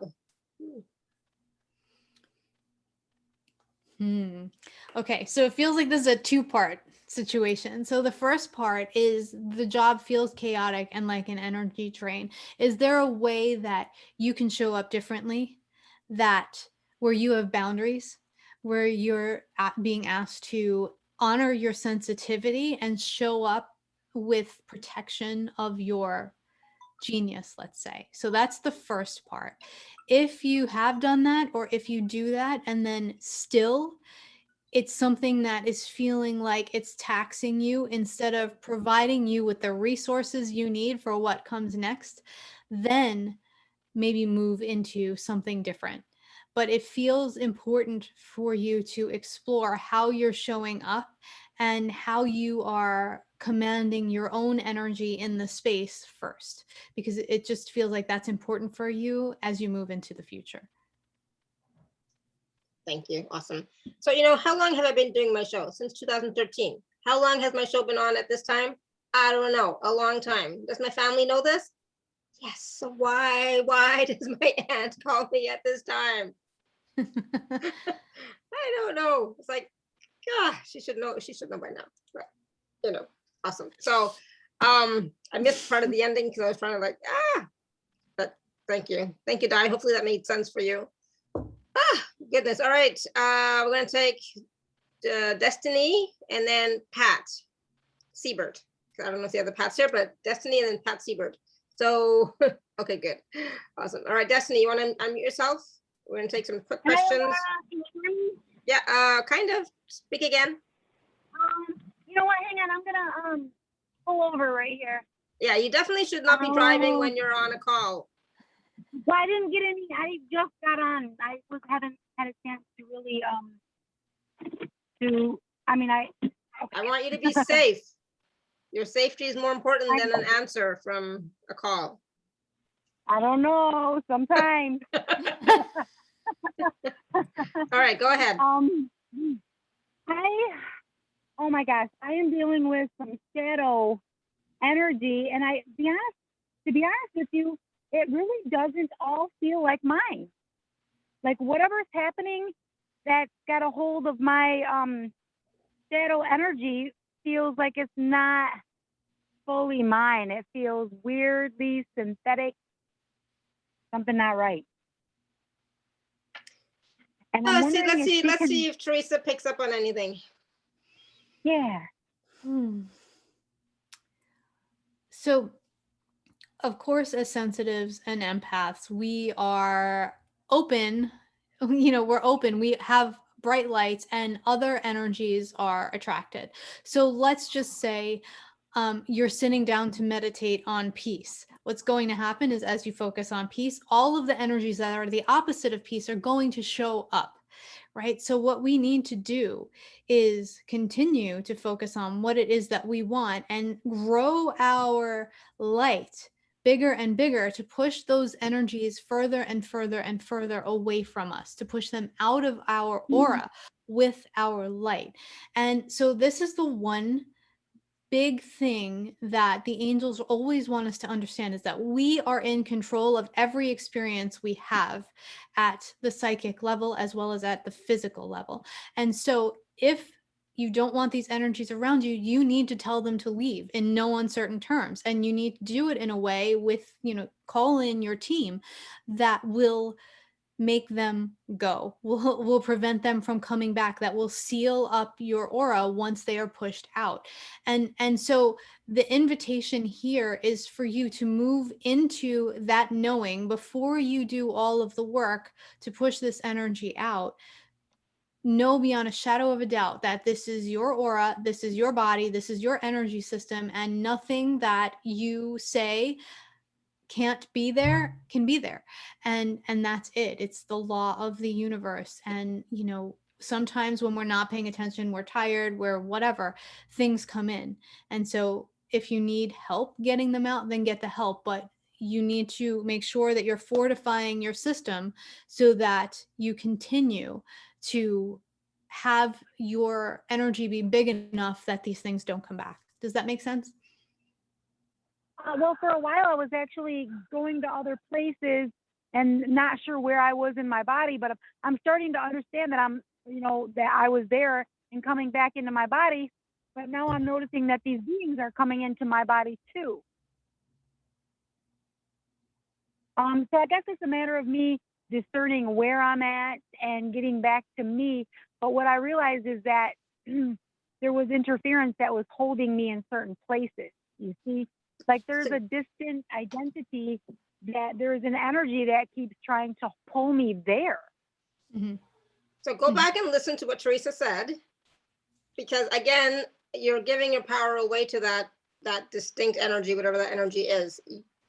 Okay, so it feels like this is a two-part situation. So the first part is the job feels chaotic and like an energy drain. Is there a way that you can show up differently, that where you have boundaries, where you're being asked to honor your sensitivity and show up with protection of your genius, let's say? So that's the first part. If you have done that, or if you do that and then still it's something that is feeling like it's taxing you instead of providing you with the resources you need for what comes next, then maybe move into something different. But it feels important for you to explore how you're showing up and how you are commanding your own energy in the space first, because it just feels like that's important for you as you move into the future. Thank you. Awesome. So, how long have I been doing my show? Since 2013. How long has my show been on at this time? I don't know. A long time. Does my family know this? Yes. So why does my aunt call me at this time? I don't know. It's like, gosh, she should know. She should know by now. But, awesome. So, I missed part of the ending because I was trying to but thank you. Thank you, Di. Hopefully that made sense for you. Goodness. All right. We're going to take Destiny and then Pat Siebert. I don't know if the other Pat's here, but Destiny and then Pat Siebert. So, okay, good. Awesome. All right, Destiny, you want to unmute yourself? We're going to take some quick questions. Can you hear me? Yeah, kind of. Speak again. You know what? Hang on. I'm going to pull over right here. Yeah, you definitely should not be driving when you're on a call. Well, I didn't get any. I just got on. I haven't had a chance to really I want you to be safe. Your safety is more important than an answer from a call. I don't know. Sometimes. All right, go ahead. Oh my gosh, I am dealing with some shadow energy, and to be honest with you, it really doesn't all feel like mine. Like whatever's happening that's got a hold of my shadow energy feels like it's not fully mine. It feels weirdly synthetic. Something not right. And let's see if Theresa picks up on anything. Yeah. So, of course, as sensitives and empaths, we are open. We're open. We have bright lights and other energies are attracted. So let's just say you're sitting down to meditate on peace. What's going to happen is as you focus on peace, all of the energies that are the opposite of peace are going to show up. right? So what we need to do is continue to focus on what it is that we want and grow our light bigger and bigger to push those energies further and further and further away from us, to push them out of our aura with our light. And so this is the one big thing that the angels always want us to understand, is that we are in control of every experience we have at the psychic level as well as at the physical level. And so if you don't want these energies around you, you need to tell them to leave in no uncertain terms. And you need to do it in a way with, call in your team that will make them go, will prevent them from coming back, that will seal up your aura once they are pushed out. And so the invitation here is for you to move into that knowing before you do all of the work to push this energy out. Know beyond a shadow of a doubt that this is your aura, this is your body, this is your energy system, and nothing that you say can't be there can be there. And that's it. It's the law of the universe. And sometimes when we're not paying attention, we're tired, we're whatever, things come in. And so if you need help getting them out, then get the help. But you need to make sure that you're fortifying your system so that you continue to have your energy be big enough that these things don't come back. Does that make sense? Well, for a while, I was actually going to other places and not sure where I was in my body, but I'm starting to understand that that I was there and coming back into my body. But now I'm noticing that these beings are coming into my body too. So I guess it's a matter of me discerning where I'm at and getting back to me. But what I realized is that there was interference that was holding me in certain places. You see, like there's a distant identity, that there's an energy that keeps trying to pull me there. Mm-hmm. So go back and listen to what Theresa said, because again, you're giving your power away to that distinct energy, whatever that energy is.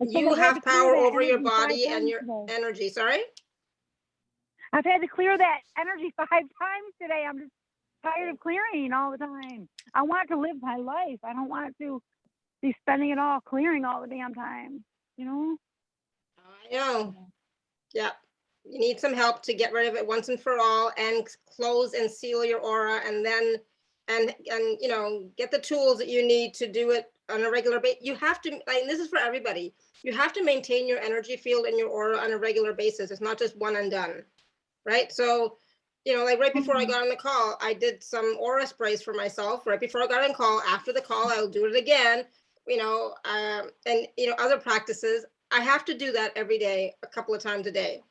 You have power over your body and your energy. Sorry? I've had to clear that energy 5 times today. I'm just tired of clearing all the time. I want to live my life. I don't want to be spending it all clearing all the damn time, I know. Yeah. You need some help to get rid of it once and for all, and close and seal your aura, and then and get the tools that you need to do it on a regular basis. You have to, and this is for everybody, you have to maintain your energy field and your aura on a regular basis. It's not just one and done, right? So, like right before I got on the call, I did some aura sprays for myself. Right before I got on call, after the call, I'll do it again, and other practices. I have to do that every day, a couple of times a day.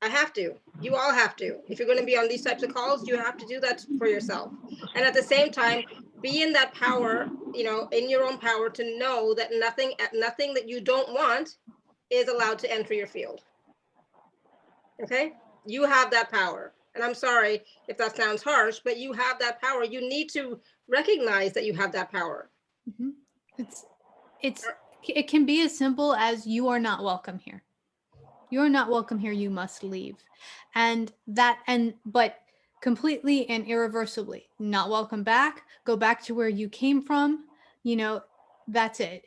I have to. You all have to. If you're going to be on these types of calls, you have to do that for yourself. And at the same time, be in that power, in your own power, to know that nothing that you don't want is allowed to enter your field. Okay? You have that power. And I'm sorry if that sounds harsh, but you have that power. You need to recognize that you have that power. Mm-hmm. It can be as simple as, you are not welcome here. You're not welcome here. You must leave. But completely and irreversibly not welcome back. Go back to where you came from. That's it.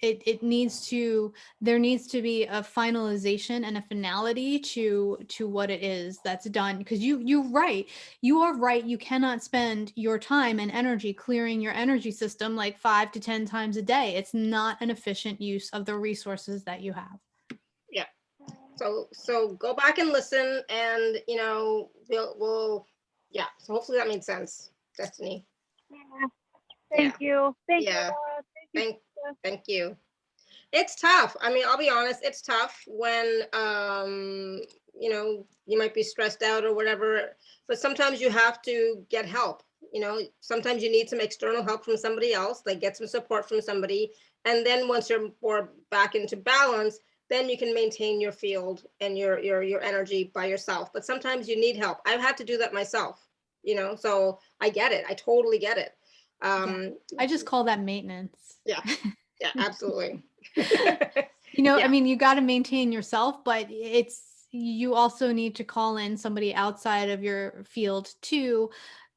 There needs to be a finalization and a finality to what it is that's done. Because you're right. You are right. You cannot spend your time and energy clearing your energy system like 5 to 10 times a day. It's not an efficient use of the resources that you have. Yeah. So go back and listen, and we'll yeah. So hopefully that made sense, Destiny. Yeah. Thank you. Thank you. Thank you. It's tough. I mean, I'll be honest, it's tough when you might be stressed out or whatever, but sometimes you have to get help. Sometimes you need some external help from somebody else, like get some support from somebody, and then once you're more back into balance, then you can maintain your field and your energy by yourself. But sometimes you need help. I've had to do that myself, so I get it. I totally get it. I just call that maintenance. Yeah, absolutely. I mean, you got to maintain yourself, but you also need to call in somebody outside of your field too,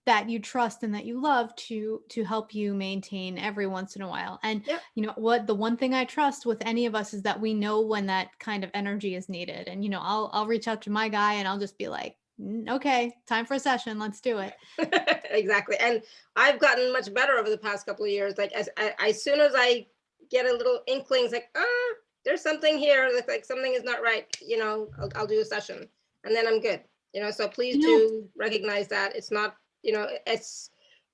that you trust and that you love to help you maintain every once in a while. And Yep. you know what, the one thing I trust with any of us is that we know when that kind of energy is needed. And you know, I'll reach out to my guy and I'll just be like, okay, time for a session, let's do it. Exactly. And I've gotten much better over the past couple of years. Like as soon as I get a little inklings, like, there's something here, like something is not right, you know, I'll do a session and then I'm good. You know, so please do recognize that it's not, you know,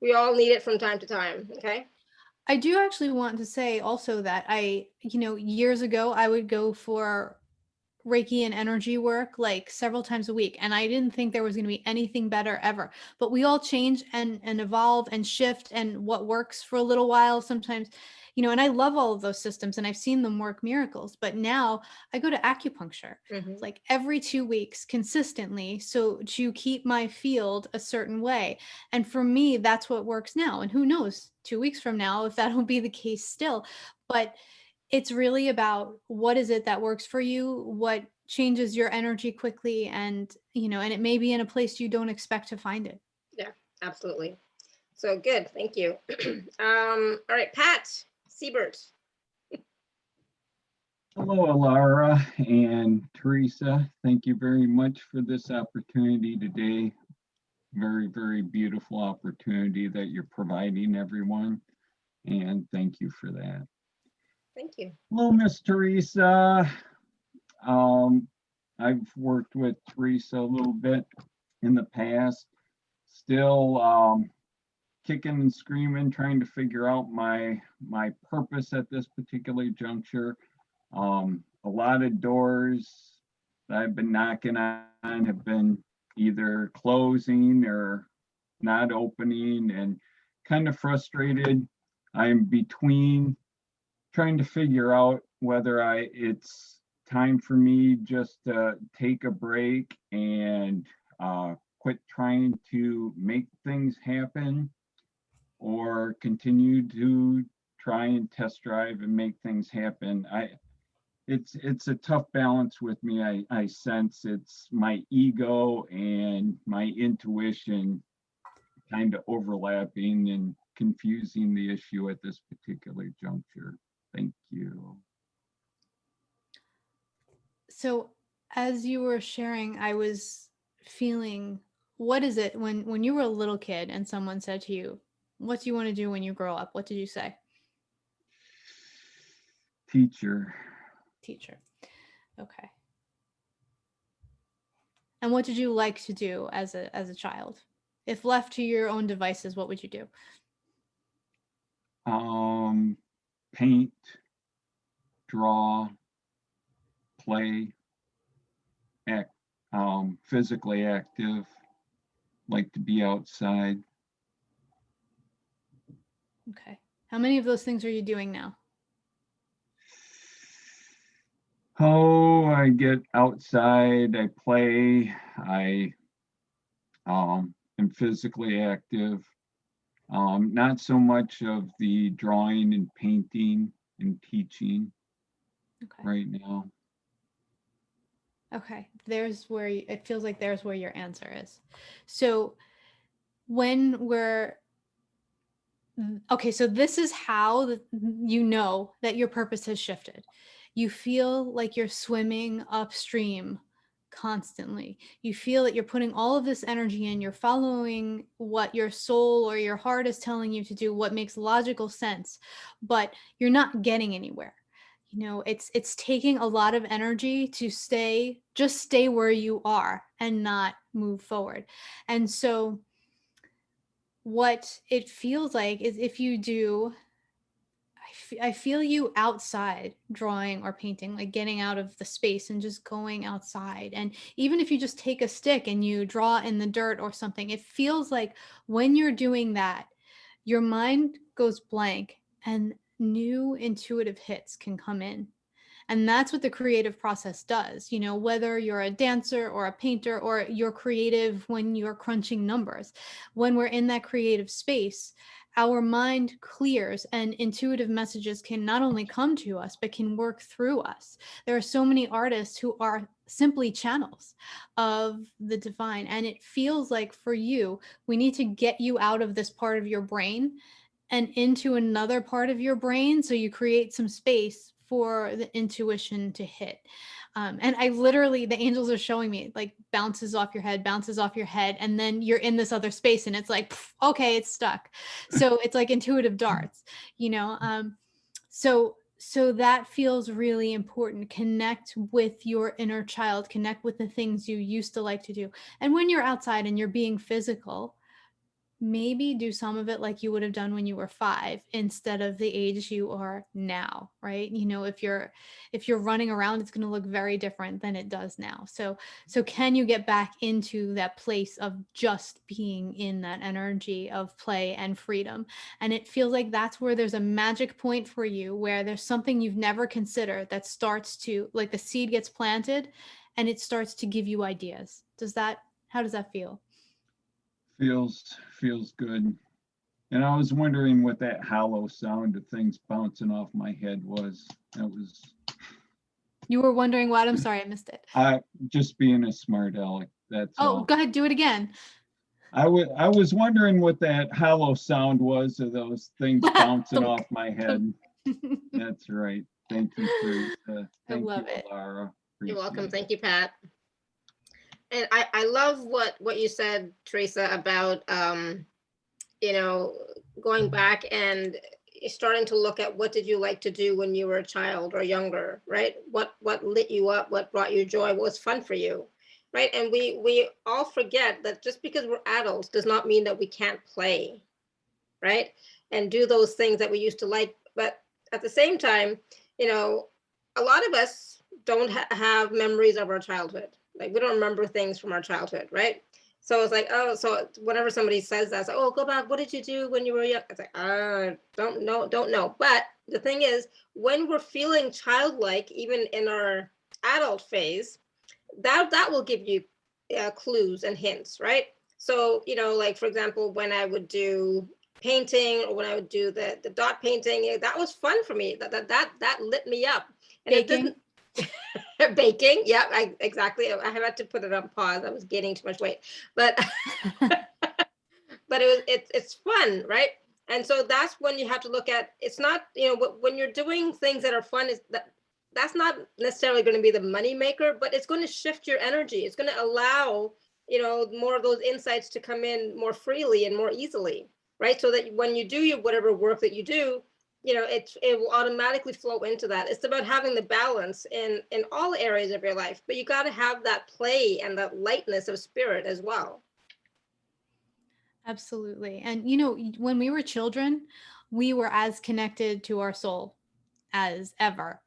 we all need it from time to time. Okay. I do actually want to say also that you know, years ago, I would go for Reiki and energy work like several times a week. And I didn't think there was going to be anything better ever. But we all change and evolve and shift, and what works for a little while sometimes, you know, and I love all of those systems and I've seen them work miracles. But now I go to acupuncture like every 2 weeks consistently. So to keep my field a certain way. And for me, that's what works now. And who knows, 2 weeks from now, if that'll be the case still. But it's really about what is it that works for you, what changes your energy quickly, and you know, and it may be in a place you don't expect to find it. Yeah, absolutely. So good, thank you. All right, Pat Siebert. Hello, Alara and Theresa. Thank you very much for this opportunity today. Very, very beautiful opportunity that you're providing everyone. And thank you for that. Thank you. Hello, Miss Theresa. I've worked with Theresa a little bit in the past. Still kicking and screaming, trying to figure out my purpose at this particular juncture. A lot of doors that I've been knocking on have been either closing or not opening, and kind of frustrated. I'm between trying to figure out whether it's time for me just to take a break and quit trying to make things happen, or continue to try and test drive and make things happen. It's a tough balance with me. I sense it's my ego and my intuition kind of overlapping and confusing the issue at this particular juncture. Thank you. So as you were sharing, I was feeling, what is it when you were a little kid and someone said to you, what do you want to do when you grow up? What did you say? Teacher. Teacher. Okay. And what did you like to do as a child? If left to your own devices, what would you do? Paint, draw, play, act, physically active, like to be outside. Okay. How many of those things are you doing now? Oh, I get outside, I play, I am physically active. Not so much of the drawing and painting and teaching right now. Okay, there's where it feels like there's where your answer is. So when we're okay, so this is how you know that your purpose has shifted. You feel like you're swimming upstream constantly. You feel that you're putting all of this energy in, you're following what your soul or your heart is telling you to do, what makes logical sense, but you're not getting anywhere. You know, it's taking a lot of energy to just stay where you are and not move forward. And so what it feels like is, if you do, I feel you outside drawing or painting, like getting out of the space and just going outside. And even if you just take a stick and you draw in the dirt or something, it feels like when you're doing that, your mind goes blank and new intuitive hits can come in. And that's what the creative process does. You know, whether you're a dancer or a painter, or you're creative when you're crunching numbers, when we're in that creative space, our mind clears and intuitive messages can not only come to us, but can work through us. There are so many artists who are simply channels of the divine. And it feels like for you, we need to get you out of this part of your brain and into another part of your brain, so you create some space for the intuition to hit. And I literally, the angels are showing me, like, bounces off your head, and then you're in this other space, and it's like, pff, okay, it's stuck. So it's like intuitive darts, you know. So that feels really important. Connect with your inner child, connect with the things you used to like to do. And when you're outside and you're being physical, maybe do some of it like you would have done when you were 5 instead of the age you are now, right? You know, if you're running around, it's going to look very different than it does now. So can you get back into that place of just being in that energy of play and freedom? And it feels like that's where there's a magic point for you, where there's something you've never considered that starts to, like, the seed gets planted and it starts to give you ideas. How does that feel? Feels good. And I was wondering what that hollow sound of things bouncing off my head was. That was. You were wondering what? I'm sorry, I missed it. Just being a smart aleck. That's all. Go ahead, do it again. I was wondering what that hollow sound was of those things bouncing off my head. That's right. Thank you, Theresa. Thank love you, it. Laura. You're welcome. Appreciate it. Thank you, Pat. And I love what you said, Theresa, about you know, going back and starting to look at what did you like to do when you were a child or younger, right? What lit you up, what brought you joy, what was fun for you, right? And we all forget that just because we're adults does not mean that we can't play, right? And do those things that we used to like. But at the same time, you know, a lot of us don't have memories of our childhood. Like, we don't remember things from our childhood, right? So it's like, oh, so whenever somebody says that, it's like, oh, go back, what did you do when you were young? It's like, don't know. But the thing is, when we're feeling childlike, even in our adult phase, that will give you clues and hints, right? So, you know, like, for example, when I would do painting, or when I would do the dot painting, that was fun for me. That lit me up. And Baking. it didn't. Baking, yeah, exactly. I had to put it on pause. I was gaining too much weight, but but it's fun, right? And so that's when you have to look at. It's not, you know, when you're doing things that are fun, is that's not necessarily going to be the money maker, but it's going to shift your energy. It's going to allow, you know, more of those insights to come in more freely and more easily, right? So that when you do your whatever work that you do, you know, it will automatically flow into that. It's about having the balance in all areas of your life, but you got to have that play and that lightness of spirit as well. Absolutely. And, you know, when we were children, we were as connected to our soul as ever.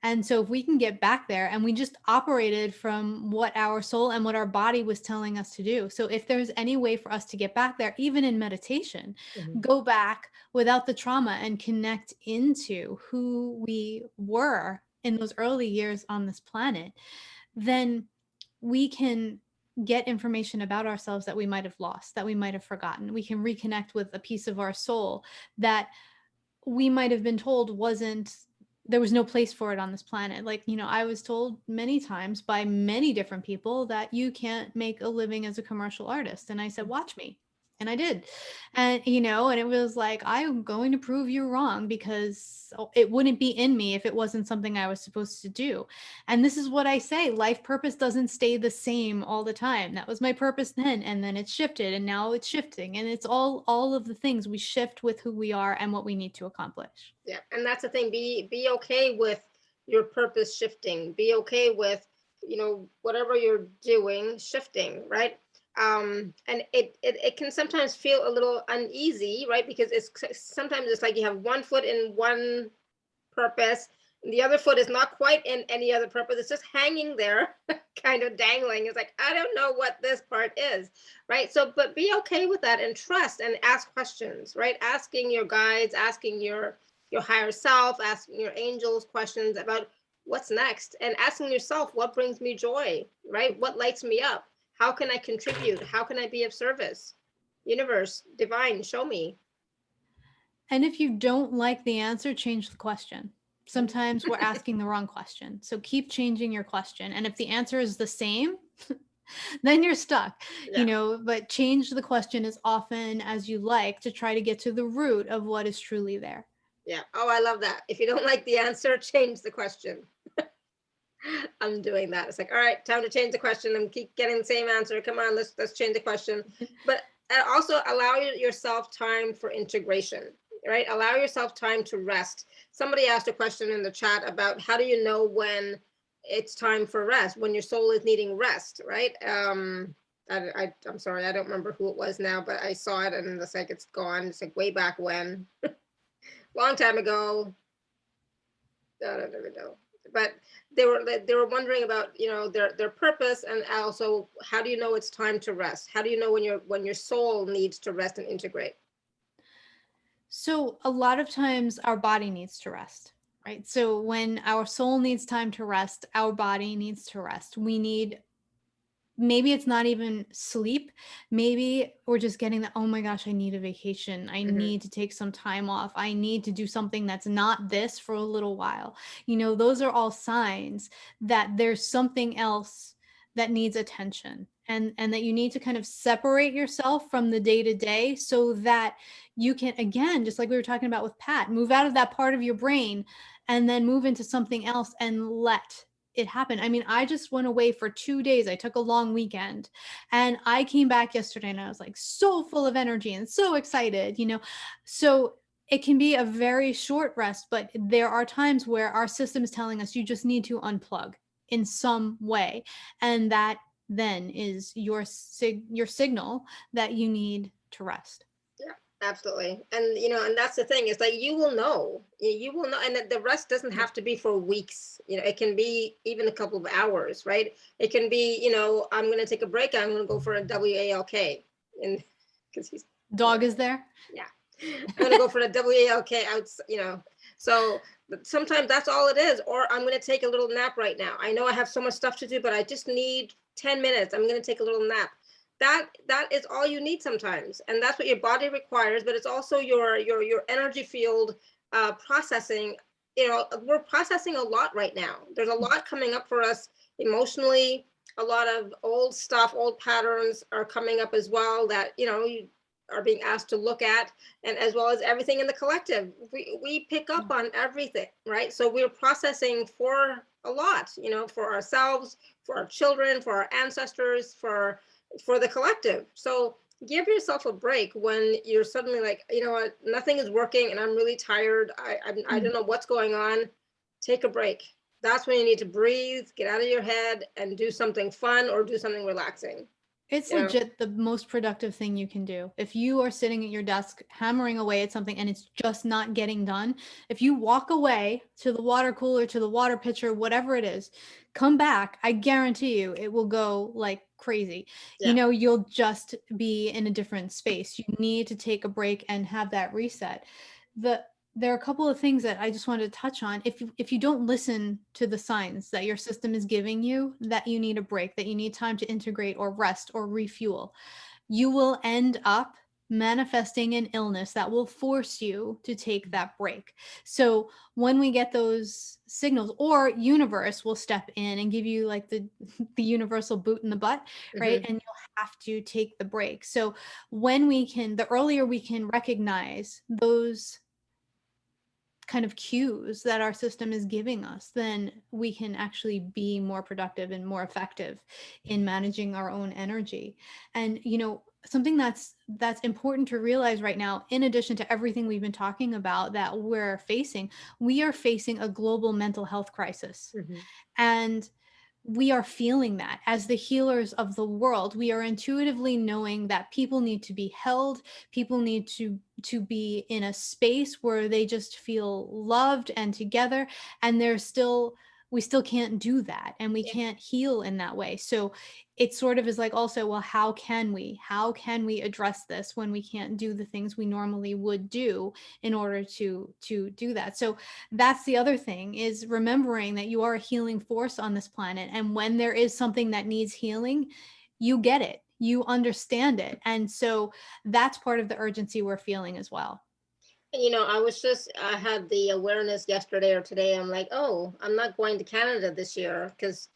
And so if we can get back there, and we just operated from what our soul and what our body was telling us to do. So if there's any way for us to get back there, even in meditation, go back without the trauma and connect into who we were in those early years on this planet, then we can get information about ourselves that we might have lost, that we might have forgotten. We can reconnect with a piece of our soul that we might have been told there was no place for it on this planet. Like, you know, I was told many times by many different people that you can't make a living as a commercial artist. And I said, watch me. And I did. And, you know, and it was like, I'm going to prove you wrong, because it wouldn't be in me if it wasn't something I was supposed to do. And this is what I say, life purpose doesn't stay the same all the time. That was my purpose then, and then it shifted, and now it's shifting. And it's all of the things we shift with who we are and what we need to accomplish. Yeah. And that's the thing, be okay with your purpose shifting, be okay with, you know, whatever you're doing shifting, right? And it can sometimes feel a little uneasy, right? Because sometimes it's like you have one foot in one purpose, and the other foot is not quite in any other purpose. It's just hanging there, kind of dangling. It's like, I don't know what this part is, right? So, but be okay with that and trust and ask questions, right? Asking your guides, asking your higher self, asking your angels questions about what's next, and asking yourself, what brings me joy, right? What lights me up? How can I contribute? How can I be of service? Universe, divine, show me. And if you don't like the answer, change the question. Sometimes we're asking the wrong question. So keep changing your question. And if the answer is the same, then you're stuck, Yeah. you know, but change the question as often as you like to try to get to the root of what is truly there. Yeah. Oh, I love that. If you don't like the answer, change the question. I'm doing that. It's like, all right, time to change the question. And keep getting the same answer. Come on, let's change the question. But also allow yourself time for integration, right? Allow yourself time to rest. Somebody asked a question in the chat about how do you know when it's time for rest, when your soul is needing rest, right? I'm sorry, I don't remember who it was now, but I saw it and it's like, it's gone. It's like way back when, long time ago. I don't even know. But they were wondering about, you know, their purpose, and also how do you know it's time to rest? How do you know when your soul needs to rest and integrate? So a lot of times our body needs to rest, right? So when our soul needs time to rest, our body needs to rest. We need, maybe it's not even sleep. Maybe we're just getting the, oh my gosh, I need a vacation. I need to take some time off. I need to do something that's not this for a little while. You know, those are all signs that there's something else that needs attention, and that you need to kind of separate yourself from the day to day so that you can, again, just like we were talking about with Pat, move out of that part of your brain and then move into something else and let it happened. I mean, I just went away for 2 days. I took a long weekend and I came back yesterday and I was like so full of energy and so excited, you know. So it can be a very short rest, but there are times where our system is telling us you just need to unplug in some way. And that then is your signal that you need to rest. Absolutely. And, you know, and that's the thing, is like, you will know, and that the rest doesn't have to be for weeks. You know, it can be even a couple of hours, right? It can be, you know, I'm going to take a break. I'm going to go for a WALK, and because he's dog is there. Yeah. I'm going to go for the WALK out, you know, so sometimes that's all it is. Or I'm going to take a little nap right now. I know I have so much stuff to do, but I just need 10 minutes. I'm going to take a little nap. That is all you need sometimes, and that's what your body requires. But it's also your energy field processing. You know, we're processing a lot right now. There's a lot coming up for us emotionally. A lot of old stuff, old patterns are coming up as well that, you know, you are being asked to look at, and as well as everything in the collective. We pick up on everything, right? So we're processing for a lot, you know, for ourselves, for our children, for our ancestors, for the collective. So give yourself a break when you're suddenly like, you know what, nothing is working and I'm really tired. I don't know what's going on. Take a break. That's when you need to breathe, get out of your head and do something fun or do something relaxing. It's legit the most productive thing you can do. If you are sitting at your desk hammering away at something and it's just not getting done, if you walk away to the water cooler, to the water pitcher, whatever it is, come back, I guarantee you it will go like crazy. You know, you'll just be in a different space. You need to take a break and have that reset. There are a couple of things that I just wanted to touch on. If you don't listen to the signs that your system is giving you, that you need a break, that you need time to integrate or rest or refuel, you will end up manifesting an illness that will force you to take that break. So when we get those signals, or universe will step in and give you like the universal boot in the butt, right? And you'll have to take the break. So when the earlier we can recognize those kind of cues that our system is giving us, then we can actually be more productive and more effective in managing our own energy. And, you know, something that's important to realize right now, in addition to everything we've been talking about that we are facing a global mental health crisis. And we are feeling that as the healers of the world. We are intuitively knowing that people need to be held. People need to be in a space where they just feel loved and together. And we still can't do that. And we can't heal in that way. So it sort of is like also, well, how can we address this when we can't do the things we normally would do in order to do that? So that's the other thing, is remembering that you are a healing force on this planet. And when there is something that needs healing, you get it, you understand it. And so that's part of the urgency we're feeling as well. I had the awareness yesterday or today. I'm like, oh, I'm not going to Canada this year because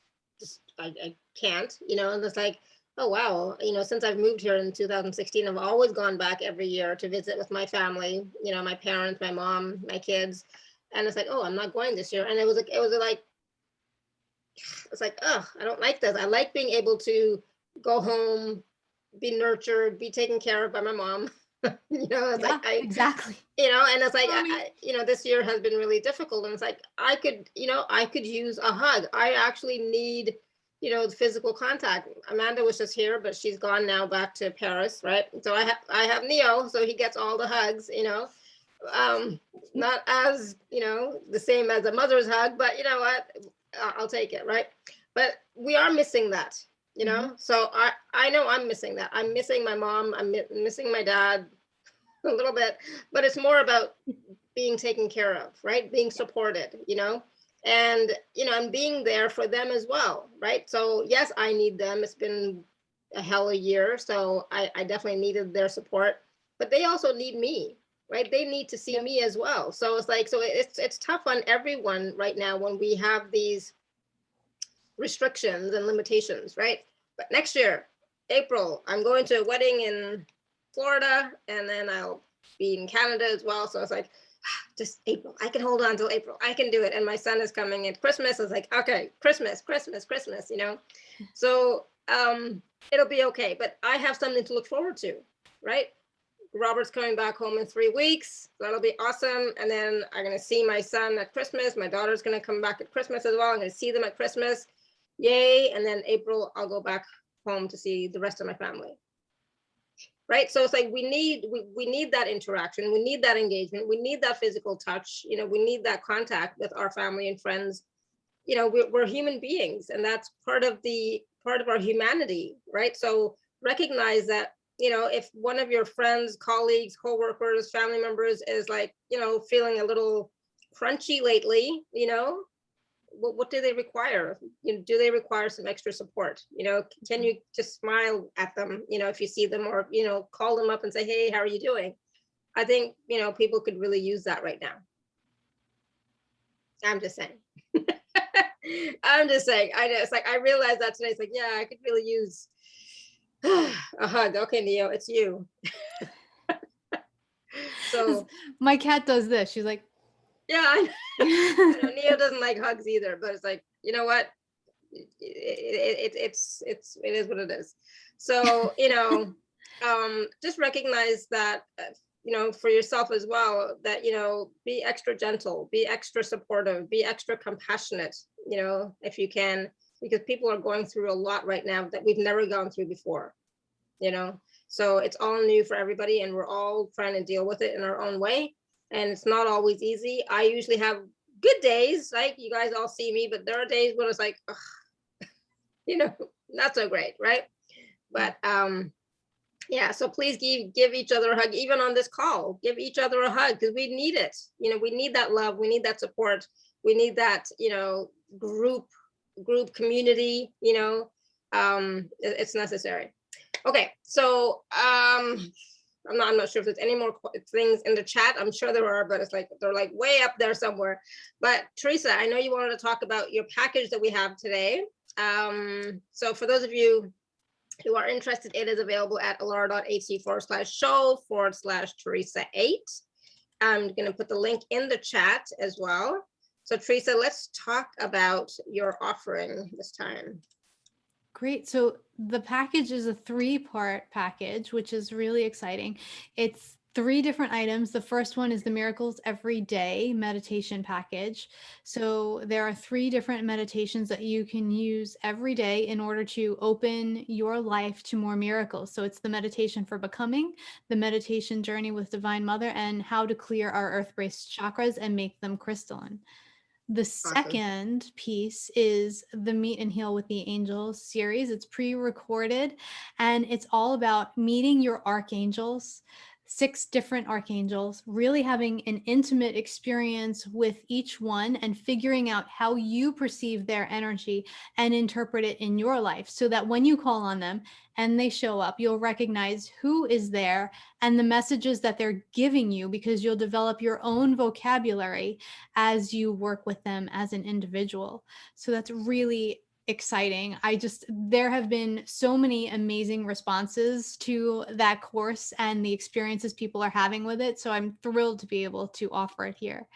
I can't, and it's like, oh, wow. Since I've moved here in 2016, I've always gone back every year to visit with my family, my parents, my mom, my kids. And it's like, oh, I'm not going this year. And it was like, it's like, oh, I don't like this. I like being able to go home, be nurtured, be taken care of by my mom. It's Yeah, like exactly. and it's like Mommy. this year has been really difficult, and it's like I could use a hug. I actually need the physical contact. Amanda was just here, but she's gone now back to Paris, right? So I have Neo, so he gets all the hugs, not as the same as a mother's hug, but you know what, I'll take it, right? But we are missing that, so I know I'm missing that. I'm missing my mom. I'm missing my dad a little bit, but it's more about being taken care of, right? Being supported, and and being there for them as well, right? So yes, I need them. It's been a hell of a year, so I definitely needed their support, but they also need me, right? They need to see me as well. So it's like, so it's tough on everyone right now when we have these restrictions and limitations, right? But next year, April, I'm going to a wedding in Florida, and then I'll be in Canada as well. So it's like, just April. I can hold on till April. I can do it. And my son is coming at Christmas. It's like, okay, Christmas. So it'll be okay. But I have something to look forward to, right? Robert's coming back home in 3 weeks. That'll be awesome. And then I'm going to see my son at Christmas. My daughter's going to come back at Christmas as well. I'm going to see them at Christmas. Yay. And then April, I'll go back home to see the rest of my family. Right. So it's like we need that interaction. We need that engagement. We need that physical touch. We need that contact with our family and friends. We're human beings, and that's part of our humanity. Right. So recognize that, if one of your friends, colleagues, coworkers, family members is like, feeling a little crunchy lately, what do they require? Do they require some extra support? Can you just smile at them, if you see them, or, call them up and say, hey, how are you doing? I think, people could really use that right now. I'm just saying. It's like, I realized that today. It's like, yeah, I could really use a hug. Okay, Neo, it's you. So my cat does this. She's like, yeah, I know Neo doesn't like hugs either, but it's like, you know what? It is what it is. So, just recognize that, for yourself as well, that, be extra gentle, be extra supportive, be extra compassionate, if you can, because people are going through a lot right now that we've never gone through before, so it's all new for everybody, and we're all trying to deal with it in our own way. And it's not always easy. I usually have good days, like you guys all see me, but there are days when it's like, not so great, right? But yeah, so please give each other a hug, even on this call. Give each other a hug, because we need it. We need that love, we need that support, we need that, group community, it's necessary. Okay, so I'm not sure if there's any more things in the chat. I'm sure there are, but it's like they're like way up there somewhere. But Theresa, I know you wanted to talk about your package that we have today. So for those of you who are interested, it is available at alara.at/show/Theresa8. I'm going to put the link in the chat as well. So Theresa, let's talk about your offering this time. Great. So the package is a 3-part package, which is really exciting. It's 3 different items. The first one is the Miracles Every Day meditation package. So there are 3 different meditations that you can use every day in order to open your life to more miracles. So it's the meditation for becoming, the meditation journey with Divine Mother, and how to clear our earth-based chakras and make them crystalline. The second piece is the Meet and Heal with the Angels series. It's pre-recorded, and it's all about meeting your archangels, 6 different archangels, really having an intimate experience with each one and figuring out how you perceive their energy and interpret it in your life, so that when you call on them and they show up, you'll recognize who is there and the messages that they're giving you, because you'll develop your own vocabulary as you work with them as an individual. So that's really exciting. There have been so many amazing responses to that course and the experiences people are having with it. So I'm thrilled to be able to offer it here.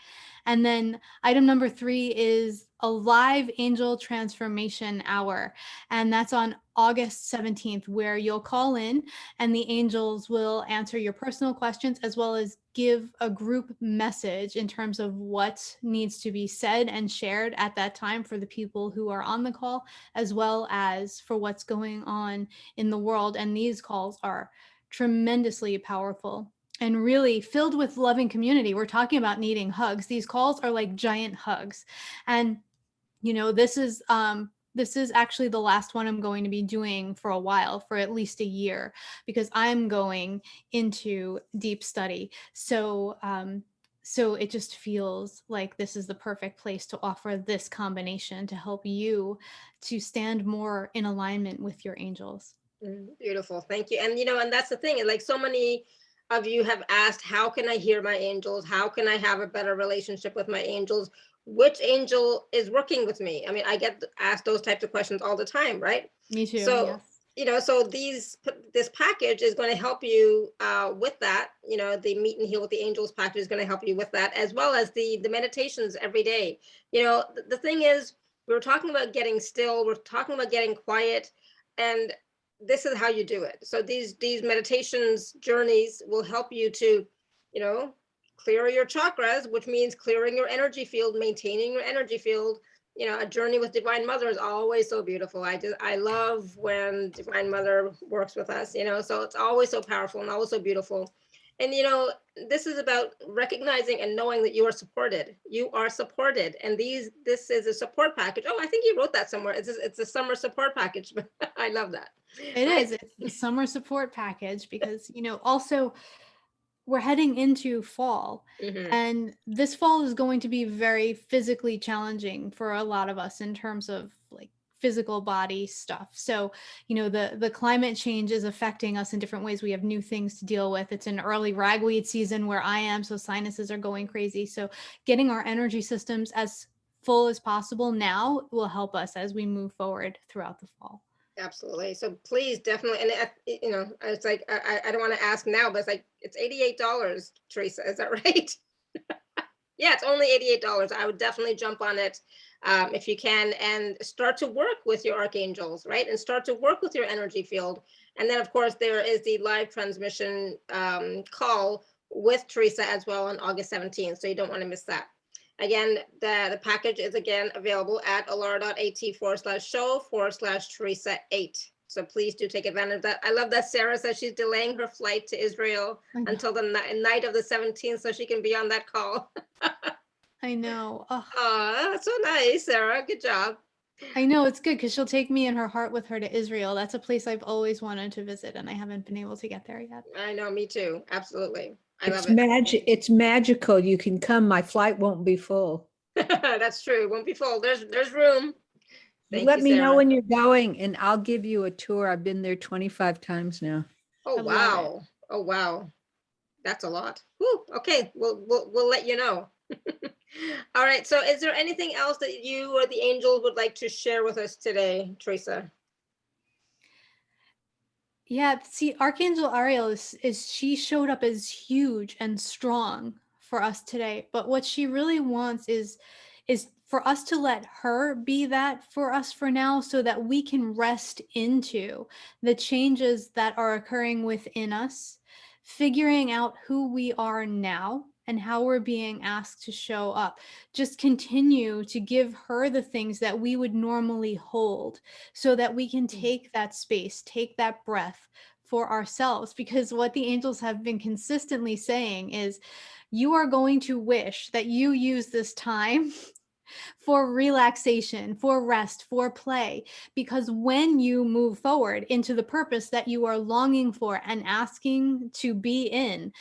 And then item number 3 is a live angel transformation hour. And that's on August 17th, where you'll call in and the angels will answer your personal questions, as well as give a group message in terms of what needs to be said and shared at that time for the people who are on the call, as well as for what's going on in the world. And these calls are tremendously powerful and really filled with loving community. We're talking about needing hugs. These calls are like giant hugs. And, you know, this is actually the last one I'm going to be doing for a while, for at least a year, because I'm going into deep study. So it just feels like this is the perfect place to offer this combination to help you to stand more in alignment with your angels. Beautiful. Thank you. And, you know, and that's the thing, like so many of you have asked, how can I hear my angels? How can I have a better relationship with my angels? Which angel is working with me? I mean, I get asked those types of questions all the time, right? Me too. So, yes. you know, so this package is going to help you with that. You know, the Meet and Heal with the Angels package is going to help you with that, as well as the meditations every day. You know, the thing is, we were talking about getting still, we're talking about getting quiet, and this is how you do it. So these meditations journeys will help you to, you know, clear your chakras, which means clearing your energy field, maintaining your energy field. You know, a journey with Divine Mother is always so beautiful. I love when Divine Mother works with us, you know, so it's always so powerful and always so beautiful. And, you know, this is about recognizing and knowing that you are supported. You are supported. And this is a support package. Oh, I think you wrote that somewhere. It's a summer support package. I love that. It is. It's the summer support package because, you know, also we're heading into fall, and this fall is going to be very physically challenging for a lot of us in terms of like physical body stuff. So, you know, the climate change is affecting us in different ways. We have new things to deal with. It's an early ragweed season where I am, so sinuses are going crazy. So getting our energy systems as full as possible now will help us as we move forward throughout the fall. Absolutely. So please definitely, and you know, it's like, I don't want to ask now, but it's like, it's $88, Theresa, is that right? Yeah, it's only $88. I would definitely jump on it if you can, and start to work with your archangels, right? And start to work with your energy field. And then of course there is the live transmission call with Theresa as well on August 17th. So you don't want to miss that. Again, the package is again available at alara.at/show/Theresa8. So please do take advantage of that. I love that Sarah says she's delaying her flight to Israel until the night of the 17th so she can be on that call. I know. Oh, that's so nice, Sarah. Good job. I know, it's good because she'll take me in her heart with her to Israel. That's a place I've always wanted to visit, and I haven't been able to get there yet. I know, me too. Absolutely. I love It's it. magic. It's magical. You can come. My flight won't be full. That's true. It won't be full. There's room. Let me know when you're going, and I'll give you a tour. I've been there 25 times now. Oh wow! Oh wow! That's a lot. Whew. Okay, we'll let you know. All right. So, is there anything else that you or the angel would like to share with us today, Theresa? Yeah. See, Archangel Ariel is she showed up as huge and strong for us today, but what she really wants is for us to let her be that for us for now, so that we can rest into the changes that are occurring within us, figuring out who we are now and how we're being asked to show up. Just continue to give her the things that we would normally hold so that we can take that space, take that breath for ourselves. Because what the angels have been consistently saying is, you are going to wish that you use this time for relaxation, for rest, for play. Because when you move forward into the purpose that you are longing for and asking to be in,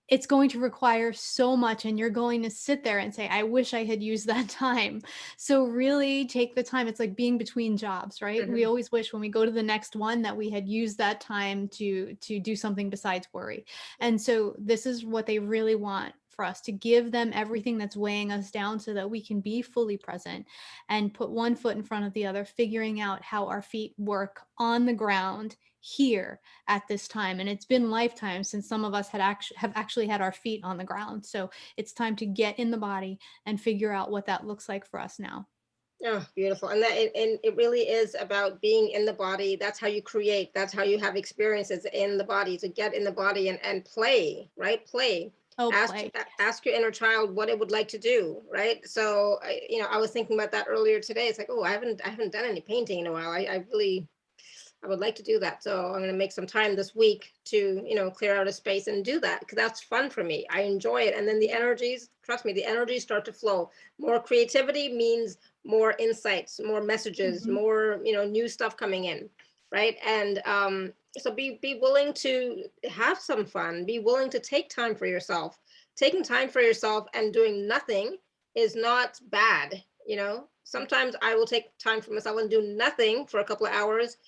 it's going to require so much, and you're going to sit there and say, I wish I had used that time. So really take the time. It's like being between jobs, right? We always wish when we go to the next one that we had used that time to do something besides worry. And so this is what they really want for us, to give them everything that's weighing us down so that we can be fully present and put one foot in front of the other, figuring out how our feet work on the ground here at this time. And it's been lifetimes since some of us have actually had our feet on the ground. So it's time to get in the body and figure out what that looks like for us now. Oh, beautiful. And it really is about being in the body. That's how you create. That's how you have experiences in the body, to get in the body and play, right? Play. Oh, Ask your inner child what it would like to do, right? So, I was thinking about that earlier today. It's like, oh, I haven't done any painting in a while. I would like to do that. So I'm going to make some time this week to, clear out a space and do that, because that's fun for me. I enjoy it. And then the energies, trust me, the energies start to flow. More creativity means more insights, more messages, more, new stuff coming in. Right. And so be willing to have some fun, be willing to take time for yourself. Taking time for yourself and doing nothing is not bad. Sometimes I will take time for myself and do nothing for a couple of hours.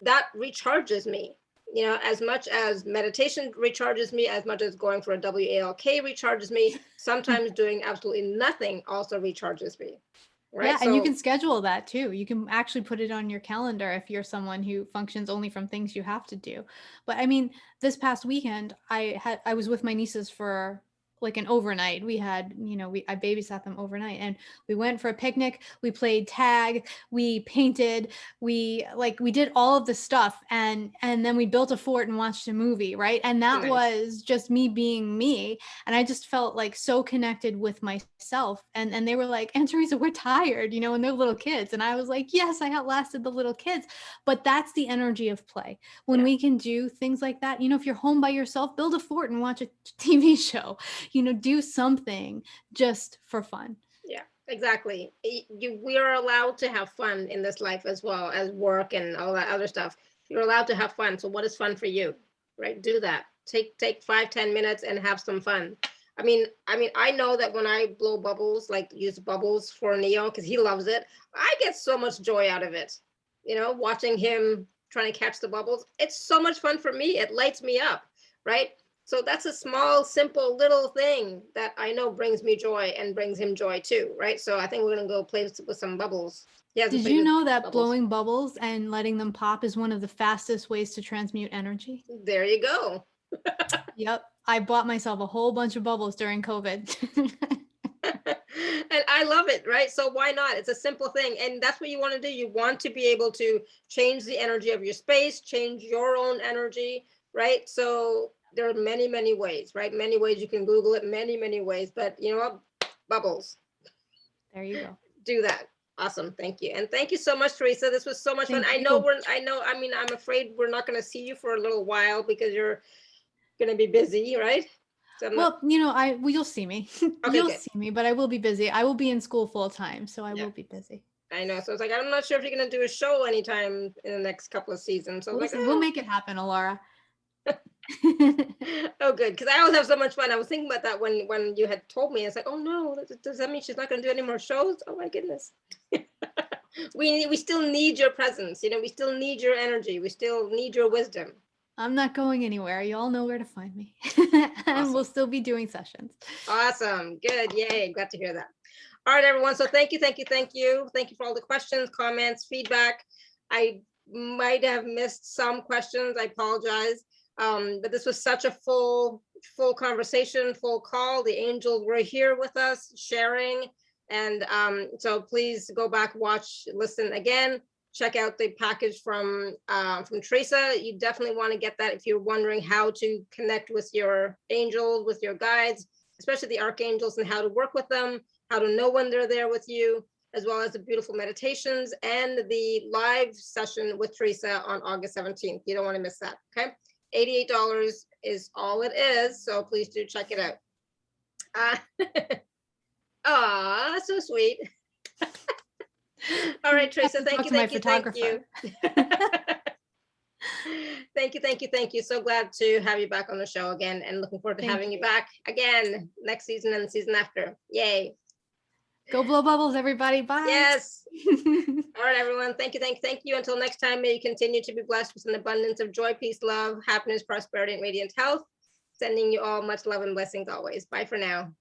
That recharges me, as much as meditation recharges me, as much as going for a WALK recharges me. Sometimes doing absolutely nothing also recharges me. Right. Yeah, and you can schedule that too. You can actually put it on your calendar if you're someone who functions only from things you have to do. But I mean, this past weekend, I was with my nieces for like an overnight. We had, I babysat them overnight, and we went for a picnic. We played tag, we painted, we did all of the stuff, and then we built a fort and watched a movie, right? And that was just me being me. And I just felt like so connected with myself. And they were like, Aunt Theresa, we're tired, and they're little kids. And I was like, yes, I outlasted the little kids. But that's the energy of play. When we can do things like that, if you're home by yourself, build a fort and watch a TV show, do something just for fun. Yeah, exactly. We are allowed to have fun in this life as well as work and all that other stuff. You're allowed to have fun. So what is fun for you, right? Do that. Take 5-10 minutes and have some fun. I mean, I know that when I blow bubbles, like use bubbles for Neo, because he loves it, I get so much joy out of it. Watching him trying to catch the bubbles, it's so much fun for me. It lights me up, right? So that's a small, simple little thing that I know brings me joy and brings him joy too, right? So I think we're going to go play with some bubbles. Did you know that blowing bubbles and letting them pop is one of the fastest ways to transmute energy? There you go. Yep. I bought myself a whole bunch of bubbles during COVID. And I love it, right? So why not? It's a simple thing. And that's what you want to do. You want to be able to change the energy of your space, change your own energy, right? So there are many, many ways, right? Many ways you can Google it, many, many ways. But you know what? Bubbles. There you go. Do that. Awesome. Thank you. And thank you so much, Theresa. This was so much fun. I'm afraid we're not going to see you for a little while because you're going to be busy, right? So you'll see me. Okay, you'll good. see me, but I will be busy. I will be in school full time, so I will be busy. I know. So it's like, I'm not sure if you're going to do a show anytime in the next couple of seasons. So we'll make it happen, Alara. Oh, good. Because I always have so much fun. I was thinking about that when you had told me. It's like, oh no, does that mean she's not going to do any more shows? Oh my goodness. We still need your presence. We still need your energy. We still need your wisdom. I'm not going anywhere. You all know where to find me. And we'll still be doing sessions. Awesome. Good. Yay. Glad to hear that. All right, everyone. So thank you. Thank you for all the questions, comments, feedback. I might have missed some questions. I apologize. But this was such a full conversation, full call. The angels were here with us sharing. And so please go back, watch, listen again. Check out the package from Theresa. You definitely want to get that if you're wondering how to connect with your angels, with your guides, especially the archangels, and how to work with them, how to know when they're there with you, as well as the beautiful meditations and the live session with Theresa on August 17th. You don't want to miss that, okay? $88 is all it is, so please do check it out. Aw, so sweet. All right, Theresa, to thank talk you, to my thank you, thank you. Thank you, thank you, thank you. So glad to have you back on the show again, and looking forward to Thank having you back again next season and the season after. Yay. Go blow bubbles, everybody. Bye. Yes. All right, everyone. Thank you, thank you, thank you. Until next time, may you continue to be blessed with an abundance of joy, peace, love, happiness, prosperity, and radiant health. Sending you all much love and blessings always. Bye for now.